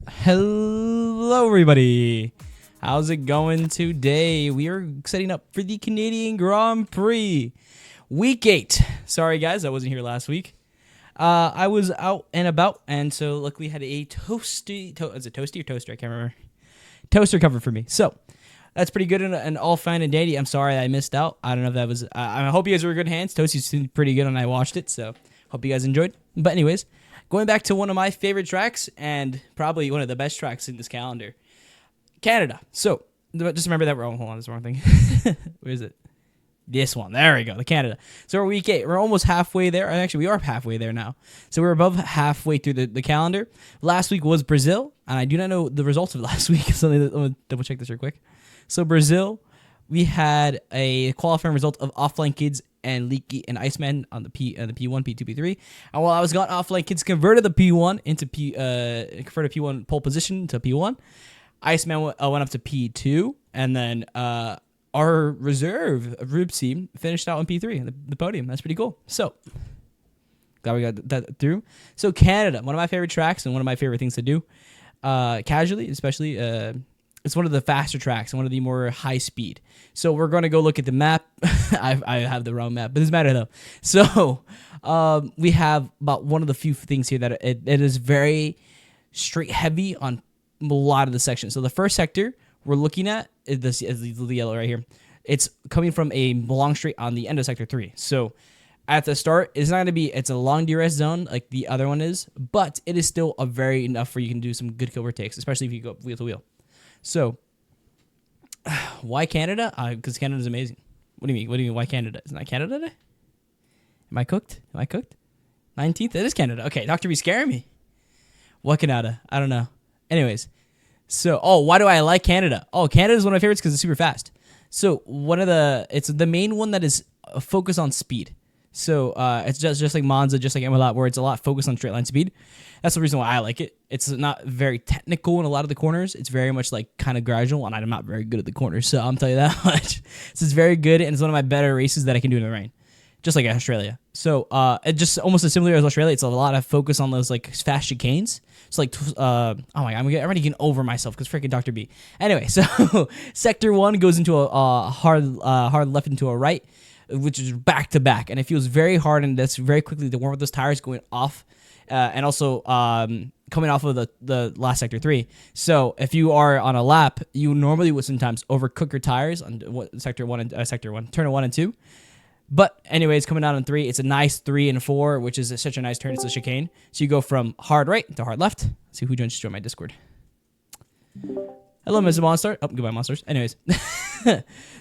Hello, everybody. How's it going today? We are setting up for the Canadian Grand Prix, Week 8. Sorry, guys, I wasn't here last week. I was out and about, and so luckily had a toasty. Is it toasty or toaster? I can't remember. Toaster covered for me. So that's pretty good and all fine and dandy. I'm sorry I missed out. I don't know if that was. I hope you guys were in good hands. Toasty seemed pretty good when I watched it, so hope you guys enjoyed. But anyways. Going back to one of my favorite tracks and probably one of the best tracks in this calendar, Canada. So just remember that hold on, this wrong thing. Where is it? This one. There we go. The Canada. So we're week 8. We're almost halfway there. Actually, we are halfway there now. So we're above halfway through the calendar. Last week was Brazil, and I do not know the results of last week. So let me double check this real quick. So Brazil, we had a qualifying result of Offline Kids and Leaky and Iceman on the P1, P2, P3. And while I was gone, Offline Kids converted the P1 into converted P1 pole position to P1. Iceman went up to P2, and then our reserve Rubsy finished out in P3, the podium. That's pretty cool. So glad we got that through. So Canada, one of my favorite tracks and one of my favorite things to do, casually, especially. It's one of the faster tracks and one of the more high speed. So we're going to go look at the map. I have the wrong map, but it doesn't matter though. So we have about one of the few things here that it is very straight heavy on a lot of the sections. So the first sector we're looking at is the yellow right here. It's coming from a long straight on the end of sector 3. So at the start, it's not going to be, it's a long DRS zone like the other one is, but it is still a very enough where you can do some good kill takes, especially if you go wheel to wheel. So, why Canada? Because Canada's amazing. What do you mean? What do you mean? Why Canada? Isn't that Canada Day? Am I cooked? 19th? It is Canada. Okay, Dr. B scaring me. What Canada? I don't know. Anyways, so why do I like Canada? Canada is one of my favorites because it's super fast. So it's the main one that is focused on speed. So it's just like Monza, just like Imola, where it's a lot focused on straight line speed. That's the reason why I like it. It's not very technical in a lot of the corners. It's very much like kind of gradual, and I'm not very good at the corners, so I'm telling you that much. So it's very good, and it's one of my better races that I can do in the rain, just like Australia. So it just almost as similar as Australia. It's a lot of focus on those like fast chicanes. It's like oh my god, I'm already getting over myself because freaking Dr. B. Anyway, so sector 1 goes into a hard left into a right, which is back to back, and it feels very hard, and that's very quickly to warm up those tires going off, and also coming off of the last sector 3. So if you are on a lap, you normally would sometimes overcook your tires on sector 1 and turn 1 and 2. But anyways, coming out on 3, it's a nice 3 and 4, which is such a nice turn. It's a chicane, so you go from hard right to hard left. Let's see who just joined my Discord. Hello, Mr. Monster. Oh, goodbye, monsters. Anyways,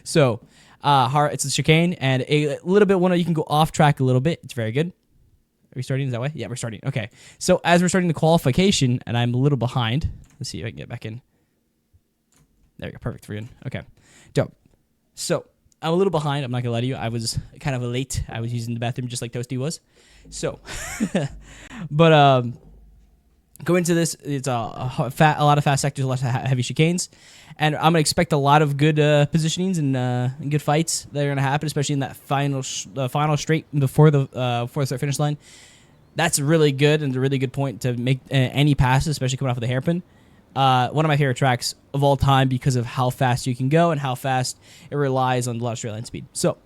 so. It's a chicane, and a little bit you can go off track a little bit. It's very good. Are we starting that way? Yeah, we're starting. Okay. So as we're starting the qualification, and I'm a little behind. Let's see if I can get back in. There we go. Perfect. We're in. Okay. Dope. So I'm a little behind. I'm not gonna lie to you. I was kind of late. I was using the bathroom just like Toasty was. So, but going into this, it's a lot of fast sectors, a lot of heavy chicanes. And I'm going to expect a lot of good positionings and good fights that are going to happen, especially in that final straight before the start finish line. That's really good and a really good point to make any passes, especially coming off of the hairpin. One of my favorite tracks of all time because of how fast you can go and how fast it relies on a lot of straight line speed. So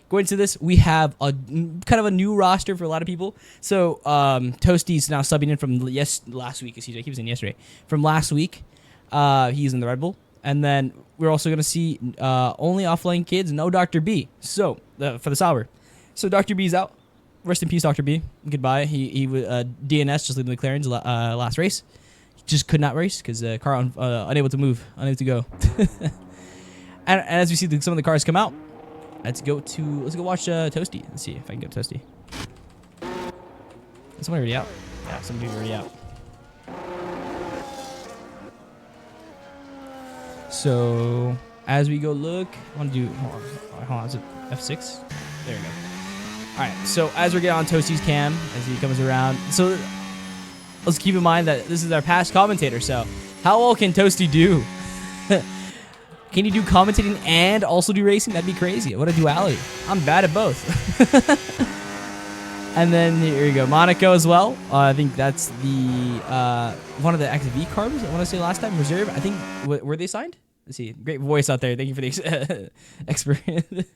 going into this, we have a kind of a new roster for a lot of people. So Toasty's now subbing in from last week. Excuse me, I keep saying yesterday. From last week, he's in the Red Bull. And then we're also going to see only Offline Kids, no Dr. B. So, for the Sauber. So, Dr. B's out. Rest in peace, Dr. B. Goodbye. He was DNS, just leaving the McLaren's last race. He just could not race because car unable to move, unable to go. and as we see some of the cars come out, let's go watch Toasty. Let's see if I can get Toasty. Is somebody already out? Yeah, somebody's already out. So as we go look, I want to do, hold on, is it F6? There we go. All right, so as we're getting on Toasty's cam, as he comes around, so let's keep in mind that this is our past commentator, so how well can Toasty do? Can you do commentating and also do racing? That'd be crazy. What a duality. I'm bad at both. And then here you go, Monaco as well. I think that's the one of the XV carbs. I want to say last time reserve. I think were they signed? Let's see. Great voice out there. Thank you for the experience.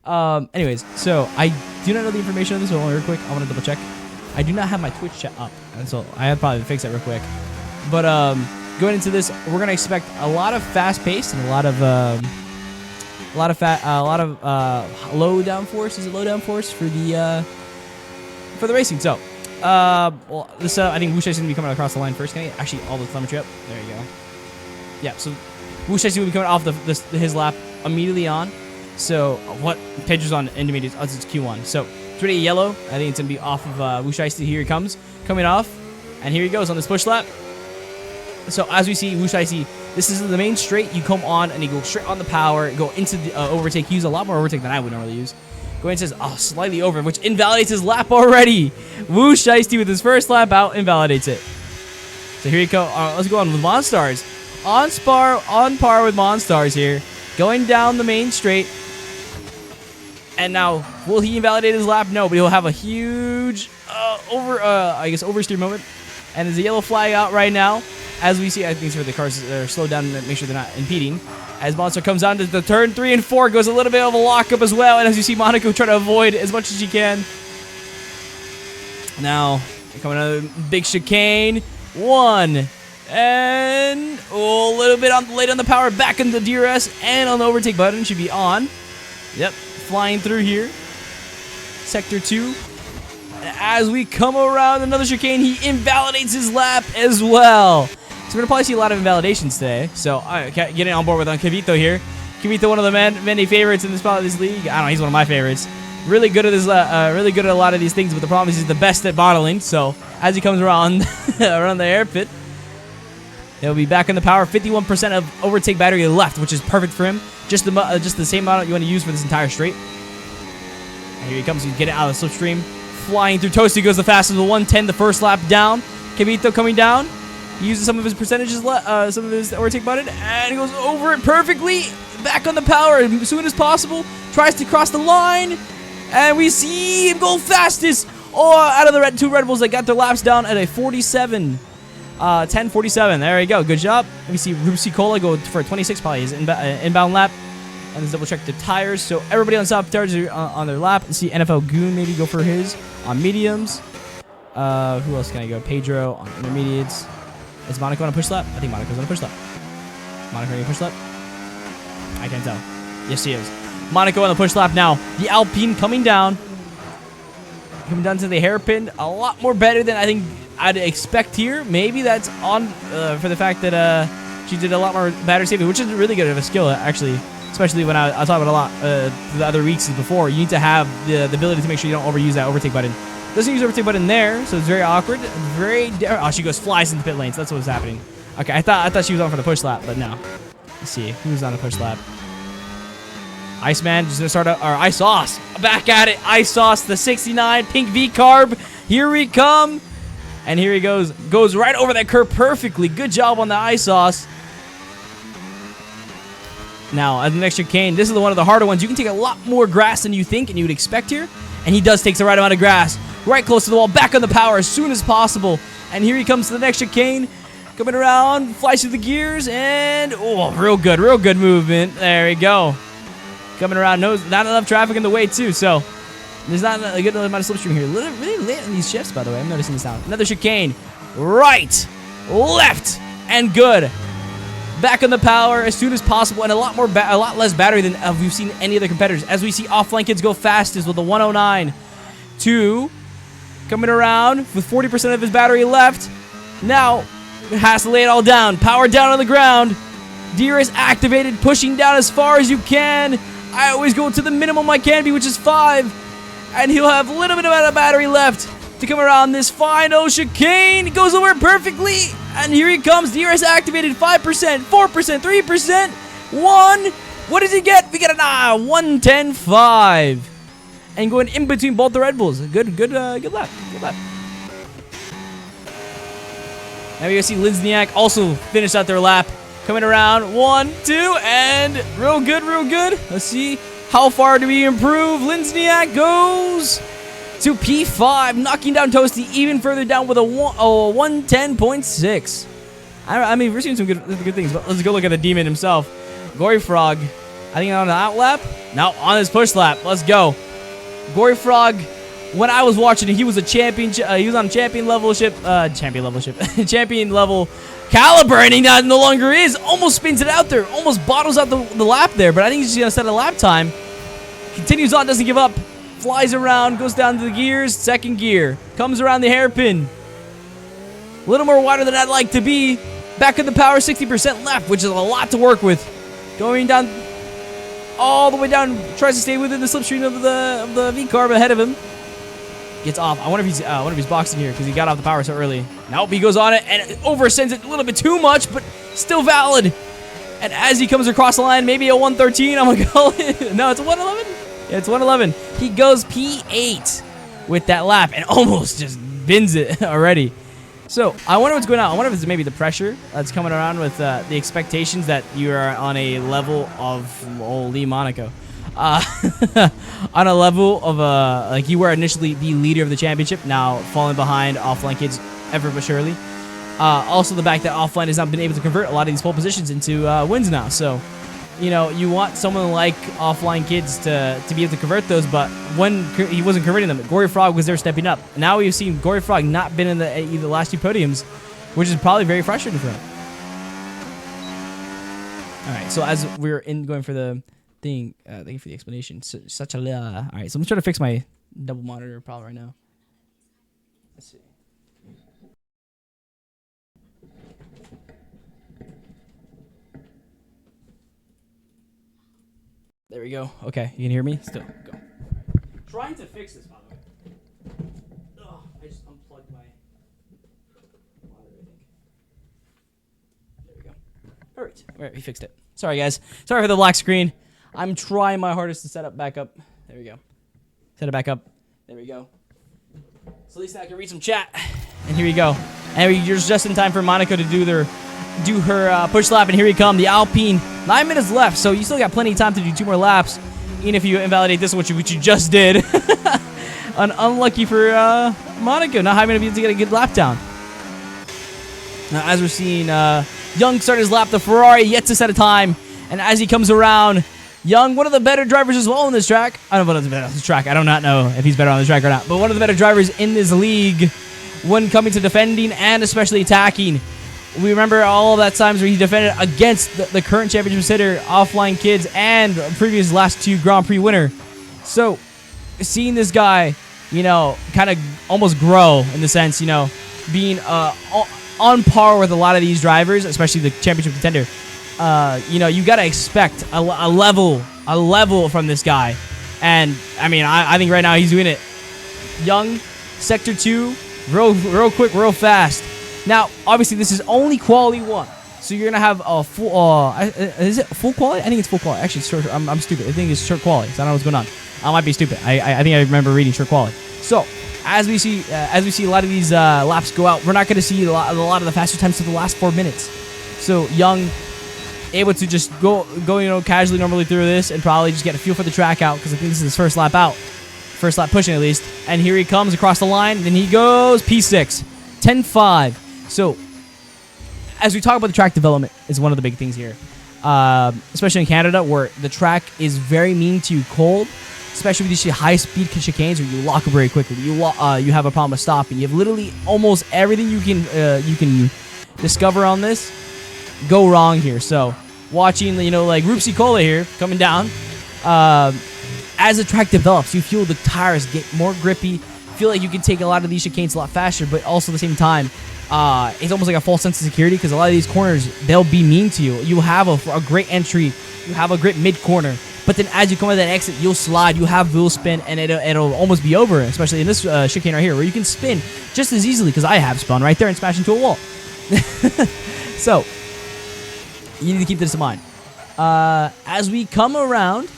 Anyways, so I do not know the information on this, so real quick, I want to double check. I do not have my Twitch chat up, and so I have probably fix that real quick. But going into this, we're gonna expect a lot of fast pace and a lot of low downforce. Is it low downforce for the racing? So, well, this I think Wushai's gonna be coming across the line first. Can I actually all the telemetry up? There you go. Yeah. So Wushai's gonna be coming off his lap immediately on. So what Pedro's on intermediate? Oh, it's Q1. So it's already yellow. I think it's gonna be off of Wushai. Here he comes, coming off, and here he goes on this push lap. So as we see, Wushai, this is the main straight. You come on and you go straight on the power, go into the overtake. Use a lot more overtake than I would normally use. Go ahead and says, oh, slightly over, which invalidates his lap already. Wushai with his first lap out invalidates it. So here you go. Let's go on with Monstars. On par with Monstars here. Going down the main straight. And now, will he invalidate his lap? No, but he'll have a huge oversteer moment. And there's a yellow flag out right now. As we see, I think it's for the cars that are slowed down and make sure they're not impeding. As Monster comes down to the turn 3 and 4, goes a little bit of a lockup as well. And as you see, Monaco try to avoid as much as she can. Now, coming another big chicane. 1. And a little bit late on the power. Back in the DRS and on the overtake button. Should be on. Yep, flying through here. Sector 2. And as we come around another chicane, he invalidates his lap as well. So we're going to probably see a lot of invalidations today. So getting on board with Kavito here. Kavito, one of the many favorites in this league. I don't know, he's one of my favorites. Really good at really good at a lot of these things, but the problem is he's the best at bottling. So as he comes around around the air pit, he'll be back in the power. 51% of overtake battery left, which is perfect for him. Just the same amount you want to use for this entire straight. And here he comes. He's getting out of the slipstream. Flying through. Toasty goes the fastest with 110 the first lap down. Kavito coming down. He uses some of his percentages, some of his overtake button, and he goes over it perfectly. Back on the power as soon as possible. Tries to cross the line, and we see him go fastest. Oh, out of the two Red Bulls that got their laps down at a 47. 10:47. There you go. Good job. We see Rusi Cola go for a 26, probably his inbound lap. And let's double check the tires. So everybody on top tires are on their lap. Let's see NFL Goon maybe go for his on mediums. Who else can I go? Pedro on intermediates. Is Monaco on a push lap? I think Monaco's on a push lap. Monaco on a push lap? I can't tell. Yes, he is. Monaco on the push lap now. The Alpine coming down. Coming down to the hairpin. A lot more better than I think I'd expect here. Maybe that's on for the fact that she did a lot more battery saving, which is really good of a skill, actually. Especially when I talk about a lot the other weeks before. You need to have the ability to make sure you don't overuse that overtake button. Doesn't use overtake button there, so it's very awkward. Oh, she flies into pit lanes. That's what's happening. Okay, I thought she was on for the push lap, but no. Let's see who's on the push lap. Iceman just gonna start out, or Ice Sauce back at it. Ice Sauce, the 69 pink V carb. Here we come, and here he goes right over that curve perfectly. Good job on the Ice Sauce. Now, as the next chicane, this is one of the harder ones. You can take a lot more grass than you think and you would expect here. And he does take the right amount of grass. Right close to the wall, back on the power as soon as possible. And here he comes to the next chicane. Coming around, flies through the gears, and oh, real good movement. There we go. Coming around, not enough traffic in the way too, so there's not a good amount of slipstream here. Really late in these shifts, by the way. I'm noticing this now. Another chicane. Right, left, and good. Back on the power as soon as possible, and a lot less battery than we've seen any other competitors. As we see offline kids go fastest with the 109. 2 coming around with 40% of his battery left. Now has to lay it all down. Power down on the ground. DRS activated, pushing down as far as you can. I always go to the minimum I can be, which is 5. And he'll have a little bit of battery left to come around this final chicane. It goes over perfectly. And here he comes. DRS activated. 5%, 4%, 3%, 1. What does he get? We get a 110.5. And going in between both the Red Bulls. Good lap. Good lap. Now we see Linsniak also finish out their lap. Coming around. 1, 2, and real good. Let's see how far do we improve. Linsniak goes to P5, knocking down Toasty even further down with a 110.6. I mean, we're seeing some good things, but let's go look at the demon himself. Gory Frog, I think on the out lap? No, on his push lap. Let's go. Gory Frog, when I was watching it, he was a champion. He was on champion level ship. Champion level caliber, and he no longer is. Almost spins it out there. Almost bottles out the lap there, but I think he's just going to set a lap time. Continues on, doesn't give up. Flies around, goes down to the gears. Second gear. Comes around the hairpin. A little more wider than I'd like to be. Back in the power, 60% left, which is a lot to work with. Going down all the way down. Tries to stay within the slipstream of the V-carb ahead of him. Gets off. I wonder if he's boxing here because he got off the power so early. Nope, he goes on it and oversends it a little bit too much, but still valid. And as he comes across the line, maybe a 113, I'm gonna call it. No, it's a 111. Yeah, it's 111. He goes P8 with that lap and almost just bins it already. So I wonder what's going on. I wonder if it's maybe the pressure that's coming around with the expectations that you are on a level of Lee Monaco. On a level of like you were initially the leader of the championship, now falling behind offline kids ever but surely. Also the fact that offline has not been able to convert a lot of these pole positions into wins now. So, you know, you want someone like offline kids to be able to convert those, but when he wasn't converting them, Gory Frog was there stepping up. Now we've seen Gory Frog not been in the last two podiums, which is probably very frustrating for him. All right, so as we're going for the thing, thank you for the explanation. All right, so I'm trying to fix my double monitor problem right now. Let's see. There we go. Okay, you can hear me? Still, go. Trying to fix this, by the way. Oh, I just unplugged my monitor, I think. There we go. All right, we fixed it. Sorry, guys. Sorry for the black screen. I'm trying my hardest to set up back up. There we go. Set it back up. There we go. So at least I can read some chat. And here we go. And you're just in time for Monaco to do her push lap, and here we come, the Alpine. 9 minutes left, so you still got plenty of time to do 2 more laps, even if you invalidate this, which you just did. Unlucky for Monaco, not having to be able to get a good lap down. Now, as we're seeing, Young start his lap, the Ferrari yet to set a time, and as he comes around, Young, one of the better drivers as well on this track. I don't know if he's better on this track. I do not know if he's better on this track or not, but one of the better drivers in this league when coming to defending and especially attacking. We remember all of that times where he defended against the current championship sitter, Offline Kids, and previous last 2 Grand Prix winner. So, seeing this guy, you know, kind of almost grow in the sense, you know, being on par with a lot of these drivers, especially the championship contender. You know, you gotta expect a level from this guy, and I mean, I think right now he's doing it. Young, Sector 2, real quick, real fast. Now, obviously, this is only quality 1, so you're gonna have a full. Is it full quality? I think it's full quality. Actually, it's short. I'm stupid. I think it's short quality. So I don't know what's going on. I might be stupid. I think I remember reading short quality. So as we see a lot of these laps go out, we're not gonna see a lot of the faster times to the last 4 minutes. So Young able to just go you know, casually normally through this and probably just get a feel for the track out, because I think this is his first lap out, first lap pushing at least. And here he comes across the line, and he goes P6, 10.5. So, as we talk about the track development, is one of the big things here, especially in Canada, where the track is very mean to you cold, especially with these high-speed chicanes where you lock up very quickly. You have a problem with stopping. You have literally almost everything you can discover on this go wrong here. So, watching, you know, like Rupsi Cola here coming down, as the track develops, you feel the tires get more grippy. Feel like you can take a lot of these chicanes a lot faster, but also at the same time, it's almost like a false sense of security, because a lot of these corners, they'll be mean to you. You have a great entry, you have a great mid-corner, but then as you come out of that exit, you'll slide, you have wheel spin, and it'll almost be over, especially in this chicane right here, where you can spin just as easily, because I have spun right there and smashed into a wall. So, you need to keep this in mind. As we come around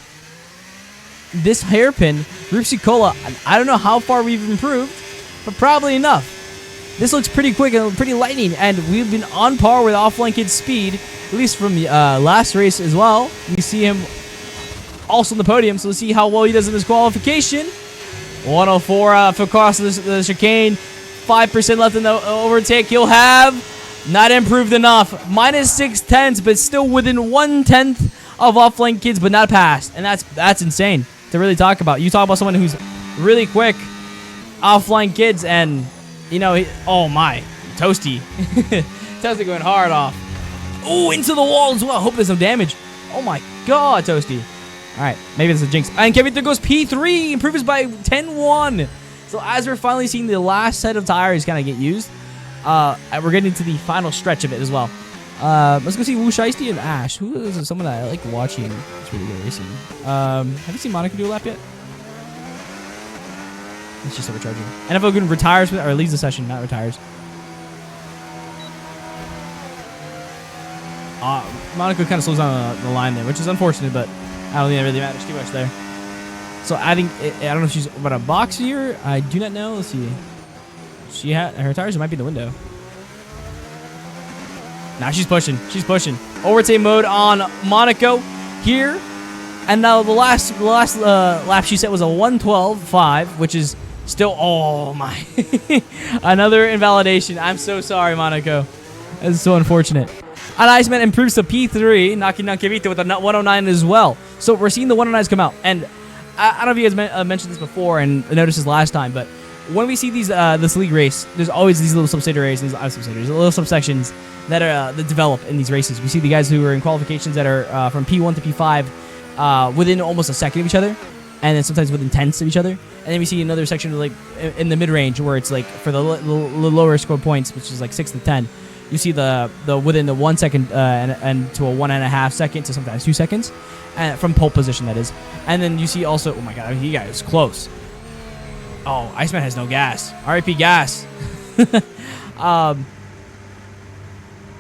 this hairpin, Rupsi Cola, I don't know how far we've improved, but probably enough. This looks pretty quick and pretty lightning, and we've been on par with Offline Kid's speed, at least from the last race as well. We see him also on the podium, so let's see how well he does in this qualification. 104 across the chicane. 5% left in the overtake. He'll have not improved enough. Minus 6/10, but still within 1/10 of offline kids, but not passed. And that's insane to really talk about. You talk about someone who's really quick, offline kids, and you know, oh my, Toasty. Toasty going hard off. Oh, into the wall as well. Hope there's no damage. Oh my god, Toasty. All right, maybe this is a jinx. And Kevin, there goes P3, improves by 10-1. So as we're finally seeing the last set of tires kind of get used, we're getting to the final stretch of it as well. Let's go see Wu Shiesty and Ash. Who is someone that I like watching? It's really good racing. Have you seen Monica do a lap yet? It's just overcharging. NFL Good retires or leaves the session, not retires. Monaco kind of slows down the line there, which is unfortunate, but I don't think it really matters too much there. So I think I don't know if she's about a box here. I do not know. Let's see. She had her tires might be in the window. Now she's pushing. She's pushing. Overtake mode on Monaco here, and now the last lap she set was a 1:12.5, which is still, oh my, another invalidation. I'm so sorry, Monaco. That's so unfortunate. And Iceman improves to P3, knocking down Kevito with a 109 as well. So we're seeing the 109s come out. And I don't know if you guys mentioned this before and noticed this last time, but when we see these this league race, there's always these little subsidiaries, little subsections that are that develop in these races. We see the guys who are in qualifications that are from P1 to P5 within almost a second of each other, and then sometimes within tenths of each other. And then we see another section like in the mid-range where it's like for the lower score points, which is like 6 to 10. You see the within the 1 second and to a 1.5 second to sometimes 2 seconds, and from pole position that is. And then you see also, oh my god, he got is close. Oh, Iceman has no gas. RIP gas.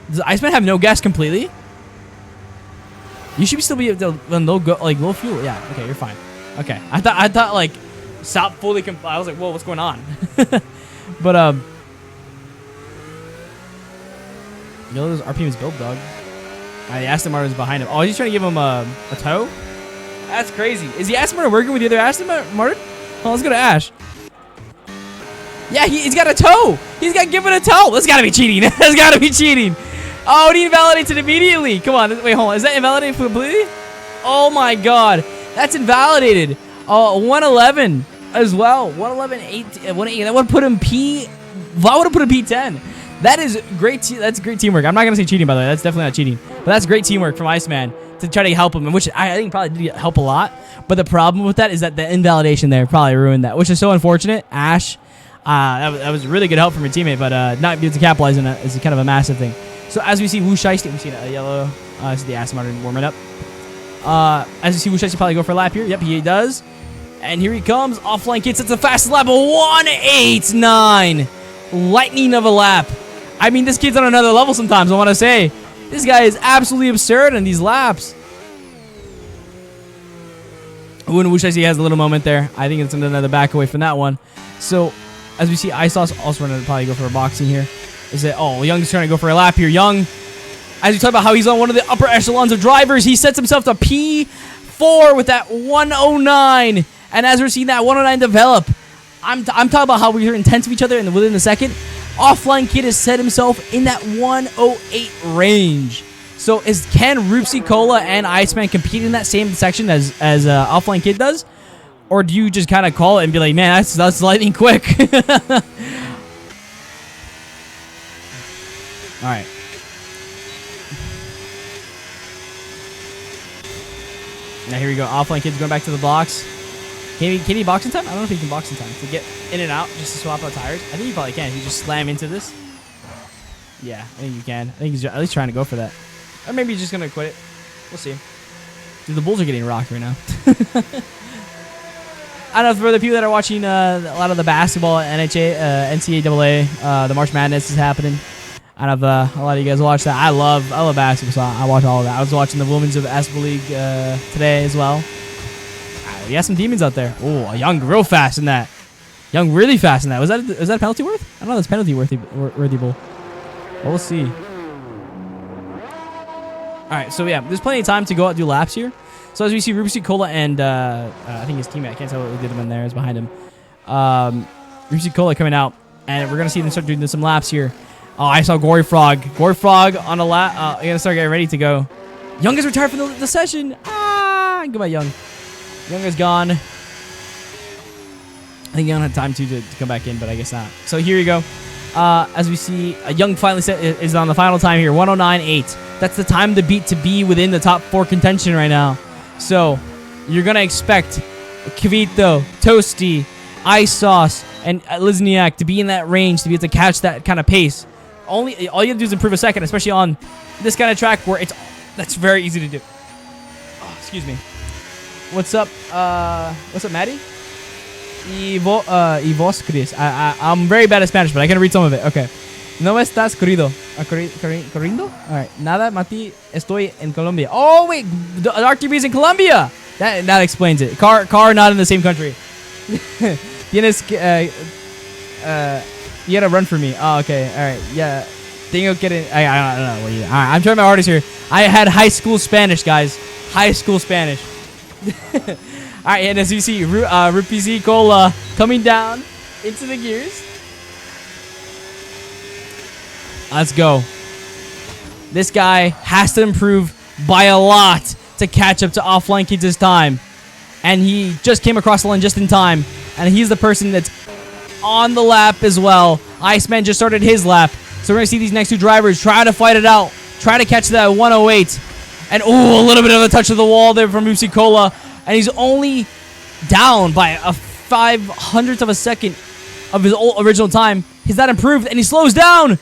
Does Iceman have no gas completely? You should still be on low fuel. Yeah. Okay, you're fine. Okay, I thought like stop fully. I was like, whoa, what's going on? But you know, those RPM's build, dog. The Aston Martin's behind him. Oh, he's trying to give him a tow? That's crazy. Is the Aston Martin working with the other Aston Martin? Oh, let's go to Ash. Yeah, he's got a tow. He's got given a tow. That's got to be cheating. That's got to be cheating. Oh, and he invalidates it immediately. Come on. Wait, hold on. Is that invalidated completely? Oh, my God. That's invalidated. Oh, 111 as well. 111, 180. That would put him That would have put him P10. That is great. That's great teamwork. I'm not gonna say cheating, by the way. That's definitely not cheating. But that's great teamwork from Iceman to try to help him, which I think probably did help a lot. But the problem with that is that the invalidation there probably ruined that, which is so unfortunate. Ash, that was really good help from your teammate, but not be able to capitalize on it is kind of a massive thing. So as we see Wu Shiesty, we see a yellow. This is the Aston Martin warming up. As you see Wu Shiesty probably go for a lap here. Yep, he does. And here he comes. Offline kid sets the fastest lap of 1:89. Lightning of a lap. I mean, this kid's on another level sometimes, I want to say. This guy is absolutely absurd in these laps. When Wu Shiesty has a little moment there. I think it's another back away from that one. So, as we see, Isos also running to probably go for a boxing here. Is it? Oh, Young's trying to go for a lap here. Young, as we talk about how he's on one of the upper echelons of drivers, he sets himself to P4 with that 109. And as we're seeing that 109 develop, I'm talking about how we're intense of each other and within a second. Offline Kid has set himself in that 108 range. So can Roopsy Cola and Iceman compete in that same section as Offline Kid does? Or do you just kind of call it and be like, man, that's lightning quick? All right. Now here we go. Offline Kid's going back to the box. Can he box in time? I don't know if he can box in time to get in and out just to swap out tires. I think he probably can. If you just slam into this. Yeah, I think you can. I think he's at least trying to go for that. Or maybe he's just going to quit it. We'll see. Dude, the Bulls are getting rocked right now. I don't know, for the people that are watching a lot of the basketball, NCAA, the March Madness is happening. I don't know if a lot of you guys watch that. I love basketball, so I watch all of that. I was watching the Women's of Basketball League today as well. We got some demons out there. Oh, Young real fast in that. Young really fast in that. Was that a penalty worth? I don't know. That's penalty worthy bull. Well, we'll see. All right, so yeah, there's plenty of time to go out and do laps here. So as we see Roopsy Cola and I think his teammate, I can't tell what we did him in there, is behind him. Rupsi Cola coming out, and we're gonna see them start doing some laps here. Oh, I saw Gory Frog. Gory Frog on a lap. I'm gonna start getting ready to go. Young is retired from the session. Ah, goodbye, Young. Young is gone. I think Young had time to come back in, but I guess not. So here you go. As we see, Young finally is on the final time here, 109.8. That's the time to beat to be within the top 4 contention right now. So you're gonna expect Kvito, Toasty, Ice Sauce, and Lizniak to be in that range to be able to catch that kind of pace. All you have to do is improve a second, especially on this kind of track where that's very easy to do. Oh, excuse me. What's up, Maddie? Y vos, Chris. I'm very bad at Spanish, but I can read some of it. Okay. No estás corrido. ¿Corriendo? Alright. Nada, Mati. Estoy en Colombia. Oh, wait. Dr. B's in Colombia. That explains it. Car not in the same country. Tienes you gotta run for me. Oh, okay. Alright. Yeah. Tengo que... I don't know. Alright. I'm trying my hardest here. I had high school Spanish, guys. High school Spanish. Alright, and as you see, Rupsi Cola coming down into the gears. Let's go. This guy has to improve by a lot to catch up to Offline Kids this time. And he just came across the line just in time. And he's the person that's on the lap as well. Iceman just started his lap. So we're going to see these next two drivers try to fight it out. Try to catch that 108. And oh, a little bit of a touch of the wall there from Rupsi Cola. And he's only down by a 500th of a second of his original time. He's not improved, and he slows down.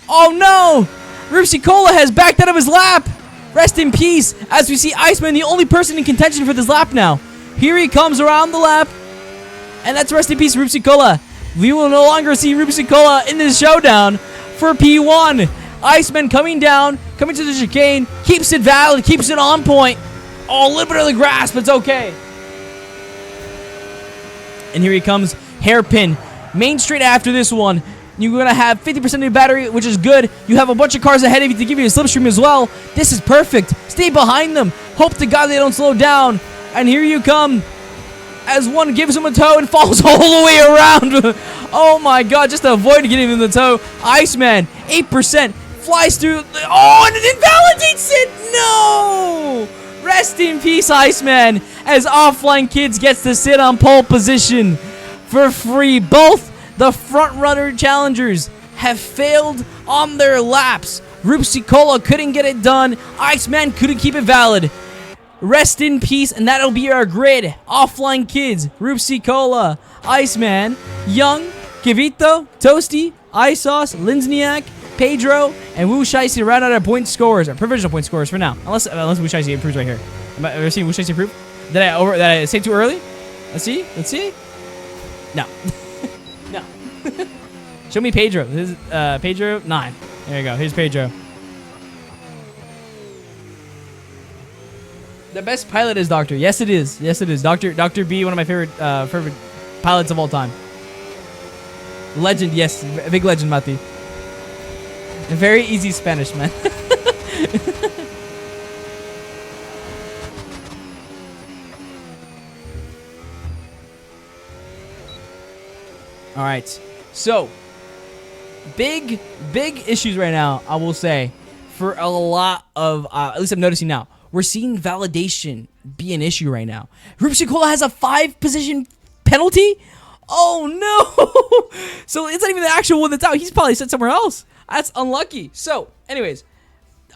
Oh, no. Rupsi Cola has backed out of his lap. Rest in peace, as we see Iceman, the only person in contention for this lap now. Here he comes around the lap. And that's rest in peace, Rupsi Cola. We will no longer see Rupsi Cola in this showdown for P1. Iceman coming down, coming to the chicane, keeps it valid, keeps it on point. Oh, a little bit of the grass, but it's okay. And here he comes, hairpin. Main straight after this one. You're going to have 50% of your battery, which is good. You have a bunch of cars ahead of you to give you a slipstream as well. This is perfect. Stay behind them. Hope to God they don't slow down. And here you come. As one gives him a tow and falls all the way around. Oh my God, just to avoid getting him the tow. Iceman, 8%, flies through. Oh, and it invalidates it. No. Rest in peace, Iceman, as Offline Kids gets to sit on pole position for free. Both the front-runner challengers have failed on their laps. Rupsi Cola couldn't get it done. Iceman couldn't keep it valid. Rest in peace, and that'll be our grid. Offline Kids, Rupsi Cola, Iceman, Young, Kivito, Toasty, Ice Sauce, Linsniak, Pedro, and Wu Shiesty round out our point scores, our provisional point scores for now. Unless Wu Shiesty improves right here. Have I ever seen Wu Shiesty improve? Did I say too early? Let's see. No. No. Show me Pedro. This is Pedro 9. There you go. Here's Pedro. The best pilot is Doctor. Yes, it is. Yes, it is. Dr. B, one of my favorite pilots of all time. Legend. Yes, big legend, Mati. Very easy Spanish, man. All right. So, big issues right now, I will say, for a lot of, at least I'm noticing now, we're seeing validation be an issue right now. Rupsi Cola has a 5-position penalty? Oh, no. So, it's not even the actual one that's out. He's probably set somewhere else. That's unlucky. So, anyways,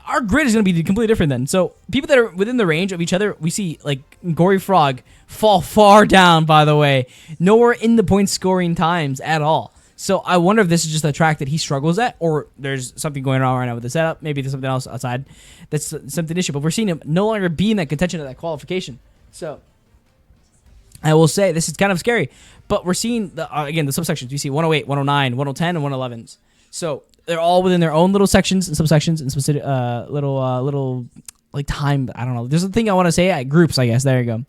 our grid is going to be completely different then. So, people that are within the range of each other, we see, like, Gory Frog fall far down, by the way. Nowhere in the point scoring times at all. So, I wonder if this is just a track that he struggles at, or there's something going on right now with the setup. Maybe there's something else outside that's something issue. But we're seeing him no longer be in that contention of that qualification. So, I will say, this is kind of scary. But we're seeing, again, the subsections. We see 108, 109, 110, and 111s. So, they're all within their own little sections and subsections and specific little like time. I don't know. There's a thing I want to say. Groups, I guess. There you go.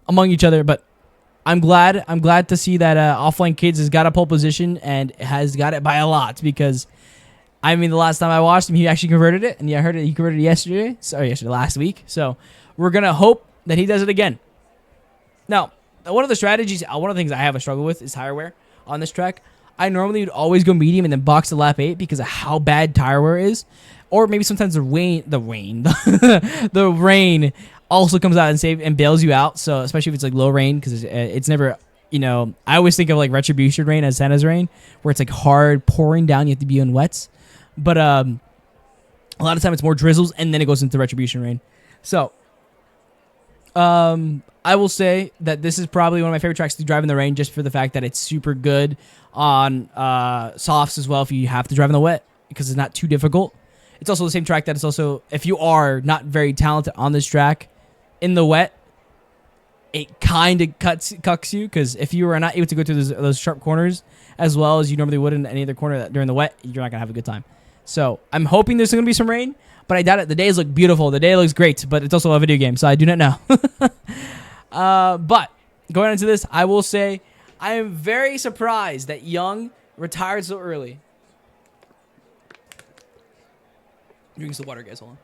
Among each other, but I'm glad to see that Offline Kids has got a pole position and has got it by a lot, because I mean, the last time I watched him, he actually converted it, and yeah, I heard it. He converted it last week. So we're gonna hope that he does it again. Now, one of the strategies, one of the things I have a struggle with is tire wear on this track. I normally would always go medium and then box to lap 8 because of how bad tire wear is. Or maybe sometimes the rain also comes out and bails you out. So especially if it's like low rain, because it's never, you know, I always think of like Retribution rain as Senna's rain, where it's like hard pouring down. You have to be on wets. But a lot of time it's more drizzles and then it goes into Retribution rain. So I will say that this is probably one of my favorite tracks to drive in the rain, just for the fact that it's super good on softs as well if you have to drive in the wet, because it's not too difficult. It's also the same track that it's also, if you are not very talented on this track in the wet, it kind of cucks you, because if you are not able to go through those sharp corners as well as you normally would in any other corner during the wet, you're not going to have a good time. So I'm hoping there's going to be some rain, but I doubt it. The days look beautiful. The day looks great, but it's also a video game, so I do not know. But going into this, I will say I am very surprised that Young retired so early. Drinking some water, guys. Hold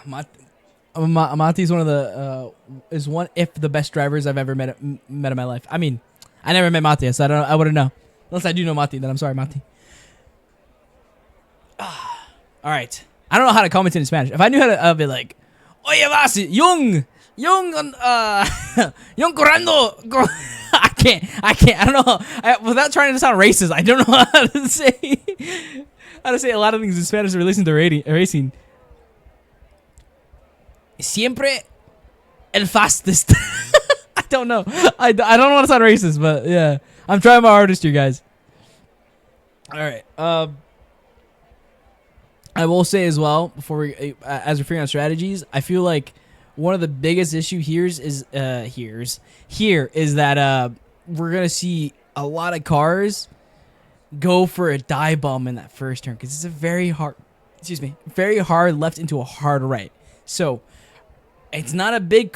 on. Mati's one of the is one, if the best drivers I've ever met in my life. I mean, I never met Mati, so I wouldn't know. Unless I do know Mati, then I'm sorry, Mati. All right. I don't know how to comment in Spanish. If I knew how to be like, oye, vas, Young, Young correndo. I can't. I don't know. Without trying to sound racist, I don't know how to say a lot of things in Spanish relating to racing. Siempre el fastest. I don't know. I don't want to sound racist, but yeah. I'm trying my hardest here, guys. All right. I will say as well, before we, as we're figuring out strategies, I feel like one of the biggest issue here is that we're gonna see a lot of cars go for a dive bomb in that first turn, because it's a very hard left into a hard right. So it's not a big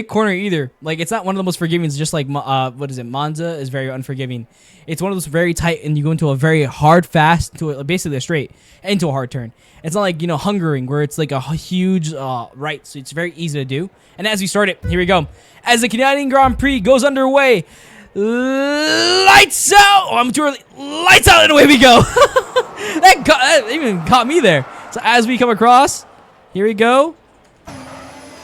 corner either. Like, it's not one of the most forgiving. It's just like Monza is very unforgiving. It's one of those very tight, and you go into a very hard fast to basically a straight into a hard turn. It's not like, you know, Hungaroring, where it's like a huge right, so it's very easy to do. And as we start it, here we go. As the Canadian Grand Prix goes underway, lights out! Oh, I'm too early. Lights out, and away we go. that even caught me there. So as we come across, here we go.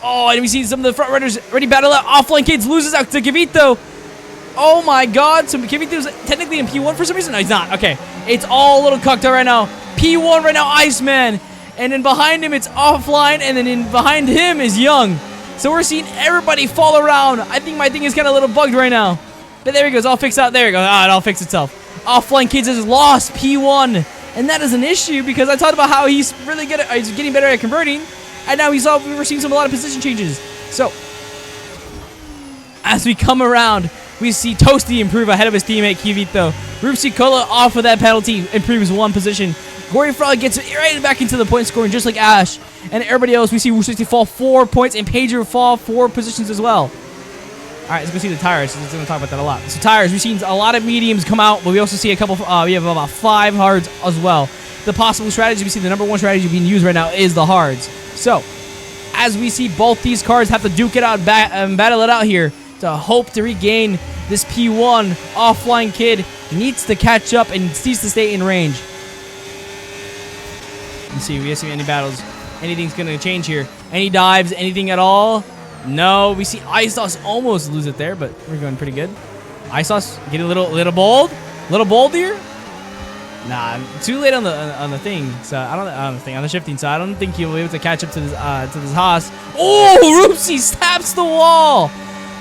Oh, and we see some of the front runners already battle out. Offline Kids loses out to Kivito. Oh my god. So Kivito's technically in P1 for some reason. No, he's not. Okay. It's all a little cocked out right now. P1 right now, Iceman. And then behind him, it's Offline. And then behind him is Young. So we're seeing everybody fall around. I think my thing is kind of a little bugged right now. But there he goes. All fixed out. There he goes. Ah, it all fixed itself. Offline Kids has lost P1. And that is an issue, because I talked about how he's really good at, he's getting better at converting. And now we were seeing a lot of position changes. So, as we come around, we see Toasty improve ahead of his teammate Kivito. Rupsi Kola off of that penalty, improves one position. Gory Frog gets right back into the point scoring, just like Ash. And everybody else, we see Wu60 fall 4 points, and Pedro fall 4 positions as well. Alright, let's go see the tires. We're going to talk about that a lot. So tires, we've seen a lot of mediums come out, but we also see a couple, we have about 5 hards as well. The possible strategy, we see the number one strategy being used right now is the hards. So, as we see both these cars have to duke it out and battle it out here to hope to regain this P1, Offline Kid needs to catch up and needs to stay in range. Let's see, we see any battles. Anything's going to change here. Any dives, anything at all? No, we see Isos almost lose it there, but we're going pretty good. Isos getting a little bold. A little bold here. Nah, too late on the thing. So I don't on the shifting. So I don't think he'll be able to catch up to this Haas. Oh, Roopsie stabs the wall.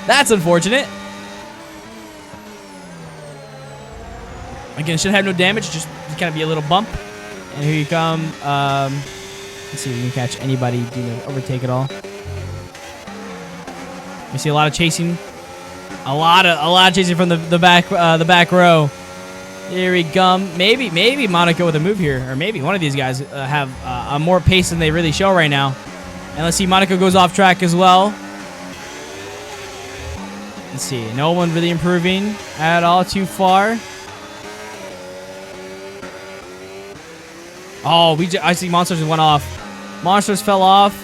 That's unfortunate. Again, should have no damage. Just kind of be a little bump. And here you come. Let's see if we can catch anybody. Do you overtake it all? We see a lot of chasing. A lot of chasing from the back row. Here we go. Maybe Monaco with a move here, or maybe one of these guys have a more pace than they really show right now. And let's see, Monaco goes off track as well. Let's see, no one really improving at all too far. Oh, I see Monsters went off. Monsters fell off.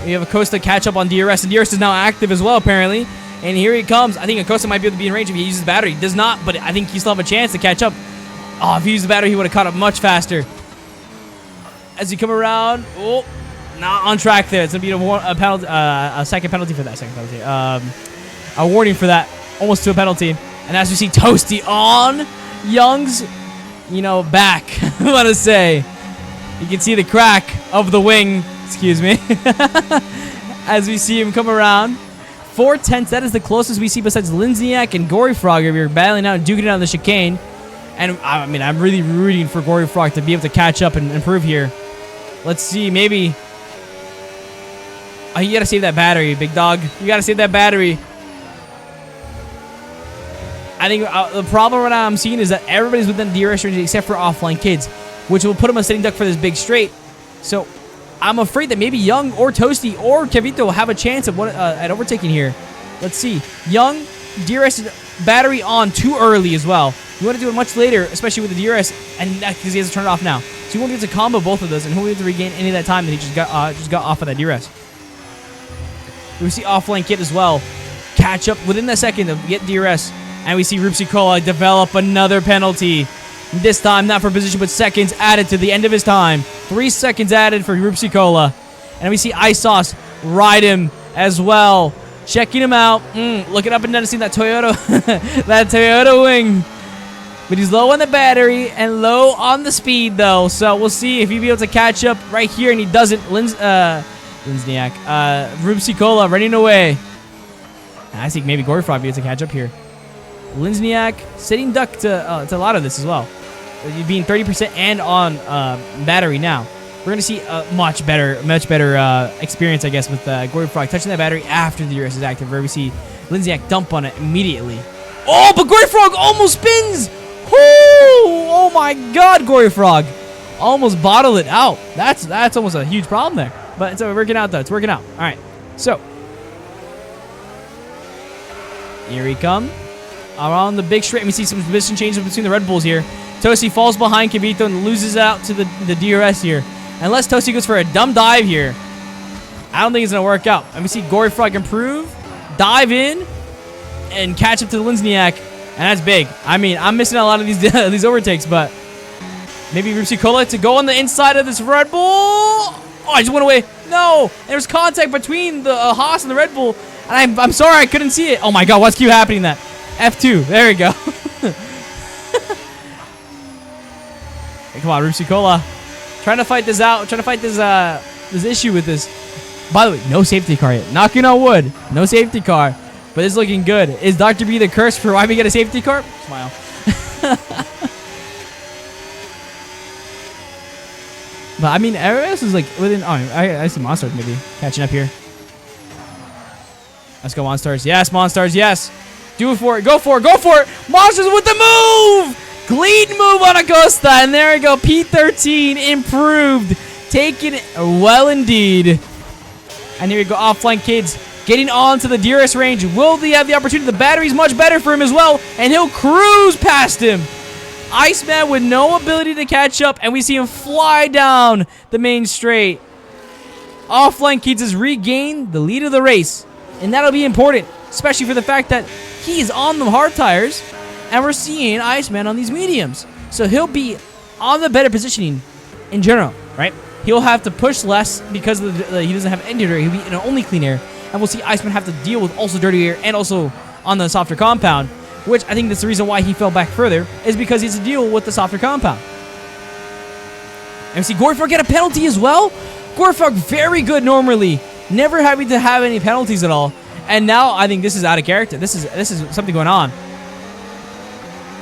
We have Acosta catch up on DRS, and DRS is now active as well, apparently. And here he comes. I think Acosta might be able to be in range if he uses the battery. He does not, but I think he still have a chance to catch up. Oh, if he used the battery, he would have caught up much faster. As you come around, oh, not on track there. It's going to be a penalty, a second penalty for that. Second penalty. A warning for that. Almost to a penalty. And as we see Toasty on Young's, back, I want to say. You can see the crack of the wing. Excuse me. As we see him come around. 4/10. That is the closest we see besides Lindsniak and Gory Frog. If you're battling out and duking it out on the chicane. And, I mean, I'm really rooting for Gory Frog to be able to catch up and improve here. Let's see. Maybe. Oh, you got to save that battery, big dog. You got to save that battery. I think the problem right now I'm seeing is that everybody's within DRS range except for Offline Kids, which will put him a sitting duck for this big straight. So I'm afraid that maybe Young or Toasty or Kevito will have a chance at overtaking here. Let's see. Young, DRS battery on too early as well. You want to do it much later, especially with the DRS, and because he has to turn it off now. So you won't be able to combo both of those, and he'll be able to regain any of that time that he just got off of that DRS. We see Offline Kid as well catch up within the second to get DRS. And we see Rupsi Cola develop another penalty. This time, not for position, but seconds added to the end of his time. 3 seconds added for Rupsi Cola. And we see Ice Sauce ride him as well. Checking him out. Looking up and down to see that Toyota, that Toyota wing. But he's low on the battery and low on the speed, though. So we'll see if he'll be able to catch up right here. And he doesn't. Lindsniak. Rupsi Cola running away. And I think maybe Gory Frog will be able to catch up here. Lindsniak sitting duck to a lot of this as well. Being 30% and on battery now. We're going to see a much better experience, I guess, with Gory Frog touching that battery after the DRS is active, where we see Lindsniak dump on it immediately. Oh, but Gory Frog almost spins! Woo! Oh my god, Gory Frog. Almost bottled it out. That's almost a huge problem there. But it's working out, though. It's working out. All right. So, here he comes. Around the big straight, we see some position changes between the Red Bulls here. Toasty falls behind Kevito and loses out to the DRS here. Unless Toasty goes for a dumb dive here, I don't think it's going to work out. And we see Gory Frog improve, dive in, and catch up to the Lindsniak. And that's big. I mean, I'm missing a lot of these overtakes, but maybe Rupsi Cola to go on the inside of this Red Bull. Oh, I just went away. No. There's contact between the Haas and the Red Bull. And I'm sorry, I couldn't see it. Oh my god, what's keep happening that? F2. There we go. Hey, come on, Rupsi Cola. Trying to fight this out. Trying to fight this issue with this. By the way, no safety car yet. Knocking on wood. No safety car. But it's looking good. Is Dr. B the curse for why we get a safety car? Smile. But I mean, everyone else is like within. Oh, I see Monstars maybe catching up here. Let's go, Monstars. Yes, Monstars. Yes. Do it for it. Go for it. Go for it. Monsters with the move. Clean move on Acosta. And there we go. P13 improved. Taking it well indeed. And here we go. Offline Kids getting on to the DRS range. Will they have the opportunity? The battery's much better for him as well. And he'll cruise past him. Iceman with no ability to catch up. And we see him fly down the main straight. Offline Kids has regained the lead of the race. And that'll be important. Especially for the fact that he's on the hard tires, and we're seeing Iceman on these mediums. So he'll be on the better positioning in general, right? He'll have to push less because of he doesn't have any dirty air. He'll be in only clean air. And we'll see Iceman have to deal with also dirty air and also on the softer compound, which I think that's the reason why he fell back further, is because he has to deal with the softer compound. And we see Gory Frog get a penalty as well. Gory Frog very good normally. Never having to have any penalties at all. And now I think this is out of character. This is something going on.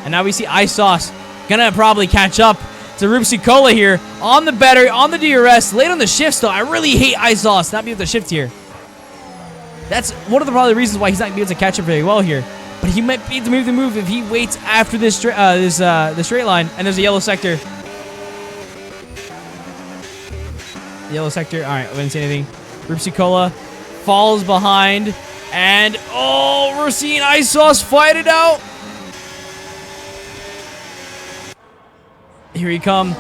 And now we see Ice Sauce gonna probably catch up to Rupsi Cola here on the battery, on the DRS, late on the shifts though. I really hate Ice Sauce not being able to shift here. That's one of the probably reasons why he's not gonna be able to catch up very well here. But he might be able to move the move if he waits after this the straight line. And there's a yellow sector. Yellow sector. All right, I didn't say anything. Rupsi Cola falls behind. And, oh, we're seeing Ice Sauce fight it out. Here he come.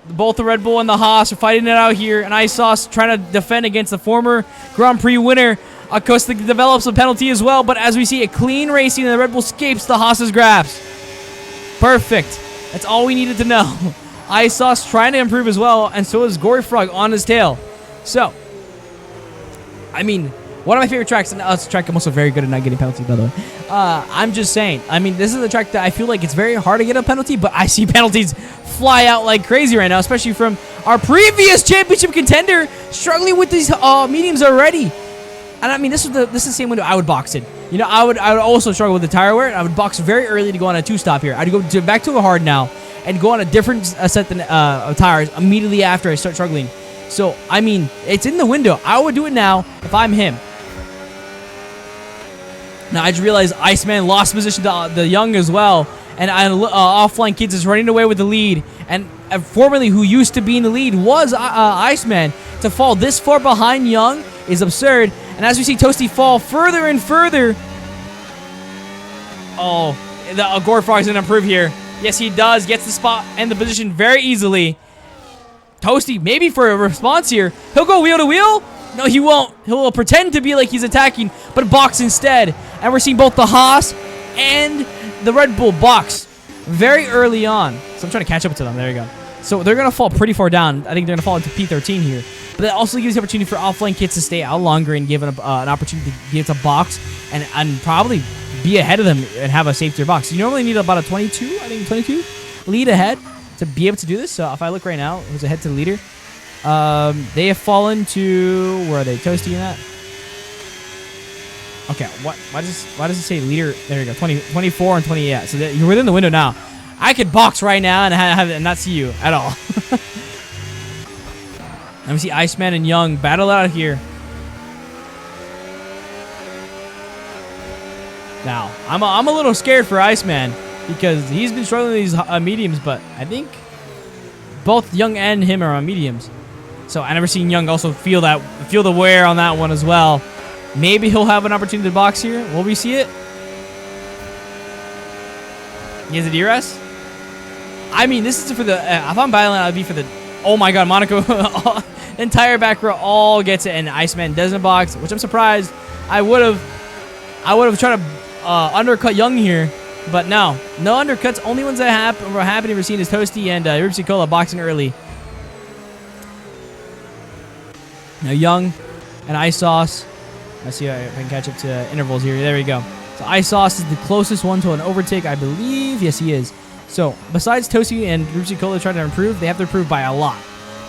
Both the Red Bull and the Haas are fighting it out here, and IceSauce trying to defend against the former Grand Prix winner. Acosta develops a penalty as well, but as we see a clean racing, and the Red Bull escapes the Haas's grasp. Perfect. That's all we needed to know. IceSauce trying to improve as well, and so is Gory Frog on his tail. So, I mean, one of my favorite tracks, and it's a track I'm also very good at not getting penalties, by the way. I'm just saying, I mean, this is a track that I feel like it's very hard to get a penalty, but I see penalties fly out like crazy right now, especially from our previous championship contender struggling with these mediums already. And I mean, this is the same window I would box in. You know, I would also struggle with the tire wear. I would box very early to go on a 2-stop here. I'd go back to a hard now and go on a different set than of tires immediately after I start struggling. So, I mean, it's in the window. I would do it now if I'm him. Now, I just realized Iceman lost position to the Young as well. And Offline Kids is running away with the lead. And formerly, who used to be in the lead was Iceman. To fall this far behind Young is absurd. And as we see Toasty fall further and further. Oh, the Gore Frog is going to improve here. Yes, he does. Gets the spot and the position very easily. Toasty, maybe for a response here. He'll go wheel to wheel. No, he won't. He'll pretend to be like he's attacking, but box instead. And we're seeing both the Haas and the Red Bull box very early on. So I'm trying to catch up to them. There you go. So they're going to fall pretty far down. I think they're going to fall into P13 here. But that also gives the opportunity for offline kids to stay out longer and give an opportunity to get to box and probably be ahead of them and have a safer box. You normally need about a 22, I think 22 lead ahead to be able to do this. So if I look right now, who's ahead to the leader? They have fallen to, where are they? Toasty in that? Okay, why does it say leader? There you go, 24 and 28. Yeah, so you're within the window now. I could box right now and not see you at all. Let me see Iceman and Young battle out here. Now, I'm a little scared for Iceman because he's been struggling with these mediums, but I think both Young and him are on mediums. So I never seen Young also feel the wear on that one as well. Maybe he'll have an opportunity to box here. Will we see it? He has a DRS? I mean, this is for the... if I'm battling, I'd be for the... Oh my god, Monaco. Entire back row all gets it, and Iceman doesn't box, which I'm surprised. I would have tried to undercut Young here, but no undercuts. Only ones that were happening we're seeing is Toasty and Ripsy Cola boxing early. Now Young and IceSauce. Let's see if I can catch up to intervals here. There we go. So IceSauce is the closest one to an overtake, I believe. Yes, he is. So besides Toasty and Ripsy Cola trying to improve, they have to improve by a lot.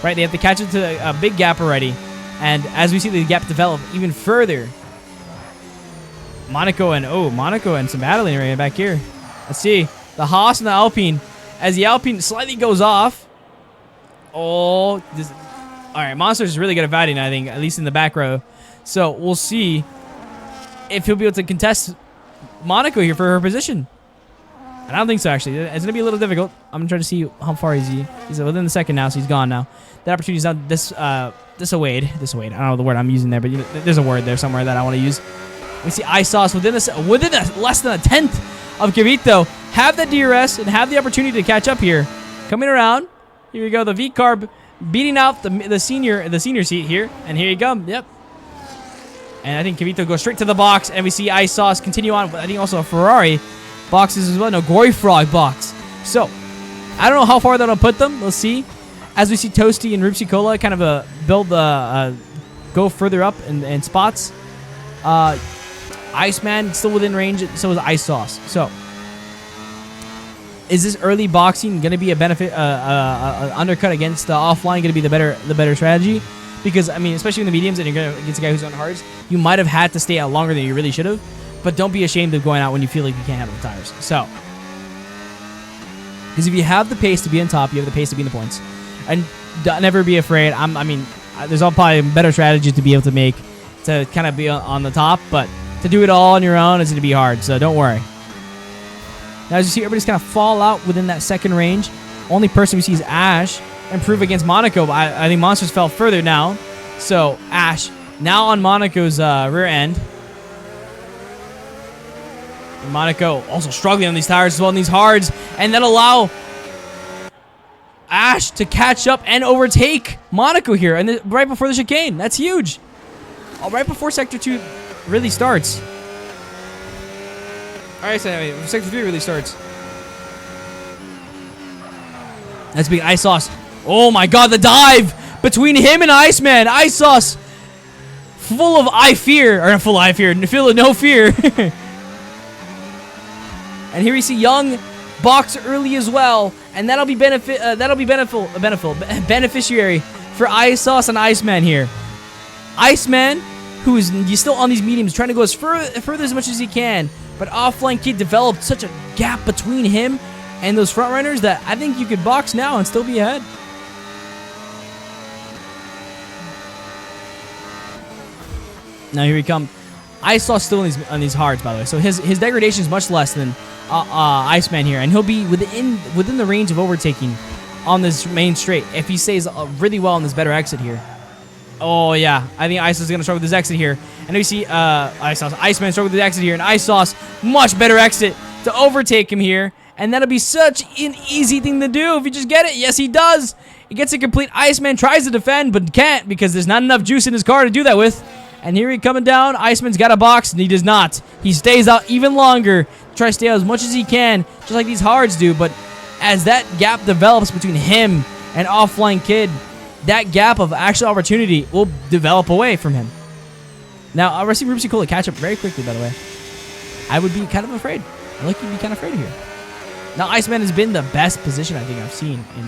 Right? They have to catch up to a big gap already. And as we see the gap develop even further, Monaco and some battling right back here. Let's see. The Haas and the Alpine. As the Alpine slightly goes off. Oh, this... All right, Monster's really good at batting, I think, at least in the back row. So we'll see if he'll be able to contest Monaco here for her position. And I don't think so, actually. It's going to be a little difficult. I'm trying to see how far is he. He's within the second now, so he's gone now. That opportunity is now dissuade. I don't know the word I'm using there, but you know, there's a word there somewhere that I want to use. We see IceSauce within less than a tenth of Kavito have the DRS and have the opportunity to catch up here. Coming around. Here we go. The V-Carb beating out the senior seat here. And here you go. Yep. And I think Kavito goes straight to the box. And we see IceSauce continue on. I think also a Ferrari boxes as well. No, Gory Frog box. So, I don't know how far that'll put them. Let's see. As we see Toasty and Ripsy Cola kind of go further up in spots. Iceman still within range. So is IceSauce. So, is this early boxing going to be a benefit? Undercut against the offline going to be the better strategy? Because I mean, especially in the mediums, and you're going against a guy who's on hards, you might have had to stay out longer than you really should have. But don't be ashamed of going out when you feel like you can't handle the tires. So, because if you have the pace to be on top, you have the pace to be in the points, and never be afraid. I mean, there's all probably better strategies to be able to make to kind of be on the top, but to do it all on your own is going to be hard. So don't worry. Now, as you see, everybody's kind of fall out within that second range. Only person we see is Ash improve against Monaco. But I think Monsters fell further now. So, Ash now on Monaco's rear end. And Monaco also struggling on these tires as well, in these hards. And then allow Ash Ash to catch up and overtake Monaco here, and right before the chicane. That's huge. Right before Sector 2 really starts. Alright, so anyway, Sector 3 really starts. That's big. Ice Sauce. Oh my god, the dive between him and Iceman. Ice Sauce. Full of I fear. Or not full of I fear. Full of no fear. And here we see Young box early as well. And that'll be beneficiary for Ice Sauce and Iceman here. Iceman, who is still on these mediums, trying to go as further as much as he can. But Offline Kid developed such a gap between him and those front runners that I think you could box now and still be ahead. Now here we come. Ice Sauce still on these hards, by the way. So his degradation is much less than Iceman here, and he'll be within the range of overtaking on this main straight if he stays really well on this better exit here. Oh yeah, I think Ice Sauce is gonna struggle with this exit here, and we see Iceman struggle with the exit here, and Ice Sauce much better exit to overtake him here, and that'll be such an easy thing to do if you just get it. Yes, he does. He gets it complete. Iceman tries to defend, but can't because there's not enough juice in his car to do that with. And here he coming down. Iceman's got a box, and he does not. He stays out even longer. Tries to stay out as much as he can, just like these hards do. But as that gap develops between him and Offline Kid, that gap of actual opportunity will develop away from him. Now, we're seeing Rubsy Cola catch up very quickly, by the way. I would be kind of afraid. I like you'd be kind of afraid of here. Now, Iceman has been the best position I think I've seen in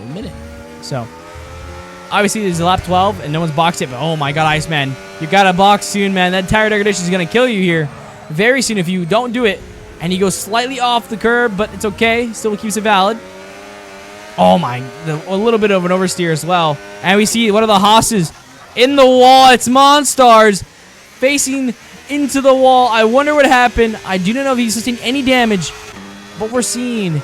a minute. So, obviously, there's a lap 12, and no one's boxed it, but oh my god, Iceman. You gotta box soon, man. That tire degradation is gonna kill you here very soon if you don't do it. And he goes slightly off the curb, but it's okay. Still keeps it valid. Oh my, a little bit of an oversteer as well. And we see one of the Haas's in the wall. It's Monstars facing into the wall. I wonder what happened. I do not know if he sustained any damage, but we're seeing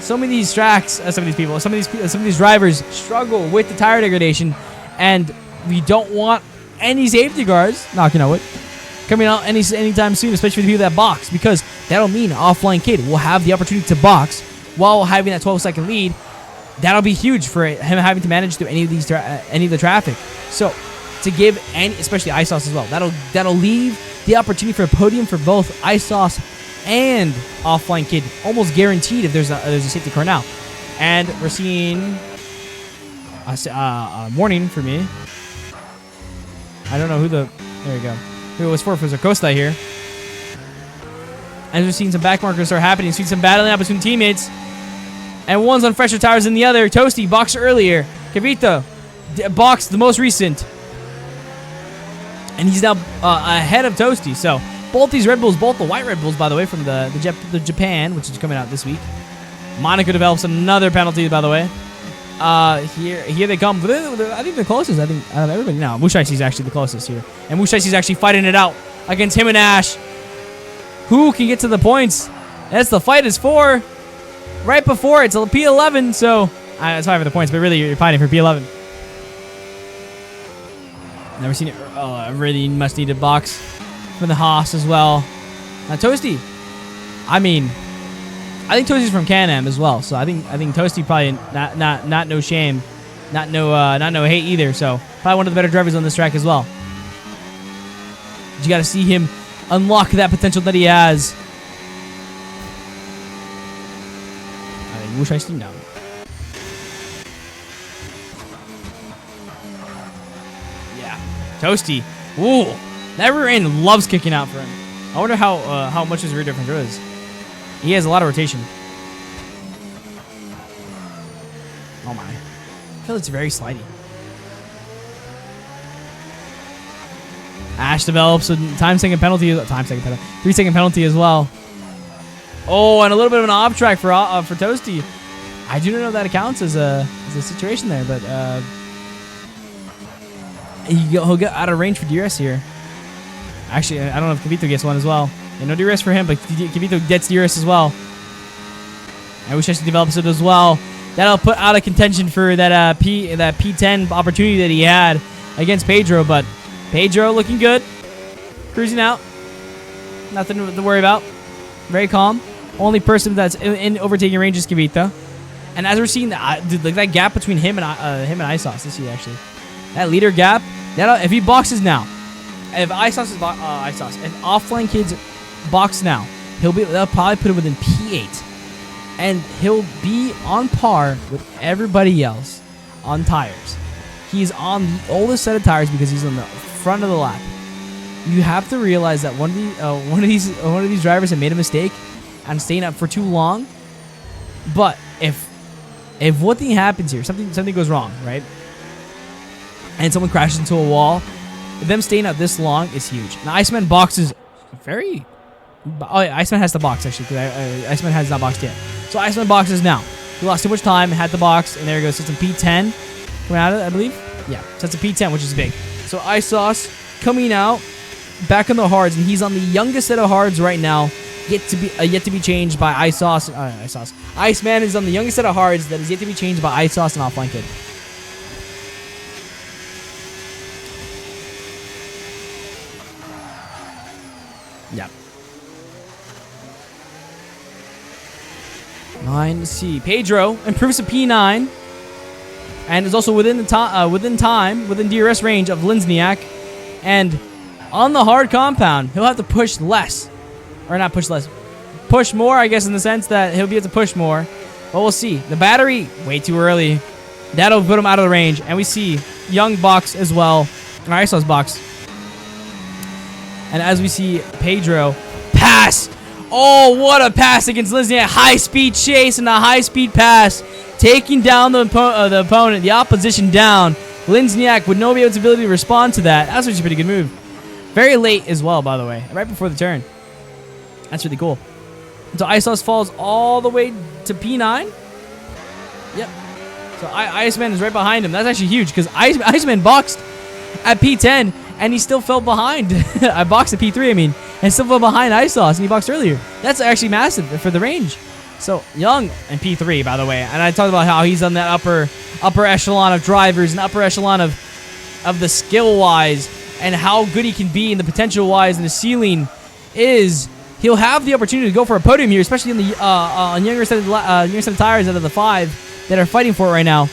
some of these tracks, some of these drivers struggle with the tire degradation, and we don't want any safety guards, knocking on wood, coming out anytime soon, especially for the people that box, because that'll mean Offline Kid will have the opportunity to box while having that 12-second lead. That'll be huge for him having to manage through any of the traffic. So to give especially Ice Sauce as well, that'll leave the opportunity for a podium for both Ice Sauce and Offline Kid, almost guaranteed if there's a safety car now. And we're seeing a warning for me. I don't know who there we go. Who it was for Costa here. And we're seeing some back markers start happening. Seeing some battling out between teammates. And one's on fresher tires than the other. Toasty boxed earlier. Kavita boxed the most recent. And he's now ahead of Toasty. So both these Red Bulls, both the white Red Bulls, by the way, from the Japan, which is coming out this week. Monaco develops another penalty, by the way. Here they come. I think the closest. I think out of everybody now. Mushaishi's actually the closest here, and Mushaishi's actually fighting it out against him and Ash. Who can get to the points? That's the fight is for. Right before it's a P11, so it's fine for the points, but really you're fighting for P11. Never seen it. Oh, a really much needed box for the Haas as well. Now Toasty, I think Toasty's from Can-Am as well, so I think Toasty probably not no shame, not no hate either. So probably one of the better drivers on this track as well. But you got to see him unlock that potential that he has. I wish I steamed down. Yeah, Toasty. Ooh, that rear end loves kicking out for him. I wonder how much his rear differential is. He has a lot of rotation. Oh my. I feel it's very slidey. Ash develops a 3-second penalty as well. Oh, and a little bit of an off track for Toasty. I do not know if that counts as a situation there, but he'll get out of range for DRS here. Actually, I don't know if Kavito gets one as well. Yeah, no DRS for him, but Kavito gets DRS as well. I wish I should develop it as well. That'll put out of contention for that P10 opportunity that he had against Pedro, but Pedro looking good. Cruising out. Nothing to worry about. Very calm. Only person that's in overtaking range is Kavita. And as we're seeing that, dude, like that gap between him and Isos, let's see actually, that leader gap. That if he boxes now, if Isos is if offline kids box now, they'll probably put him within P8, and he'll be on par with everybody else on tires. He's on the oldest set of tires because he's on the front of the lap. You have to realize that one of these drivers have made a mistake and staying up for too long. But if what thing happens here, something goes wrong, right? And someone crashes into a wall, them staying up this long is huge. Now Iceman boxes very. Oh, yeah, Iceman has to box actually because Iceman has not boxed yet. So Iceman boxes now. He lost too much time, had to box, and there he goes. Sets a P10 coming out of it, I believe. Yeah, sets a P10, which is big. So Isos coming out back on the hards, and he's on the youngest set of hards right now. Yet to be changed by Isos. Iceman is on the youngest set of hards that is yet to be changed by Isos and Offline Kid. Yep. 9C. Pedro improves to P9, and is also within DRS range of Linsniak, and on the hard compound, he'll have to push less. Or not push less. Push more, I guess, in the sense that he'll be able to push more. But we'll see. The battery, way too early. That'll put him out of the range. And we see Young box as well. Or Isos box. And as we see Pedro pass. Oh, what a pass against Lindsay. A high-speed chase and a high-speed pass. Taking down the opponent, the opposition down. Linsniak would not be able to respond to that. That's actually a pretty good move. Very late as well, by the way. Right before the turn. That's really cool. So Isos falls all the way to P9. Yep. So Iceman is right behind him. That's actually huge because Iceman boxed at P10 and he still fell behind. I boxed at P3, I mean, and still fell behind Isos, and he boxed earlier. That's actually massive for the range. So Young and P3, by the way, and I talked about how he's on that upper echelon of drivers and upper echelon of the skill wise and how good he can be and the potential wise and the ceiling is. He'll have the opportunity to go for a podium here, especially in the on younger set of tires out of the 5 that are fighting for it right now.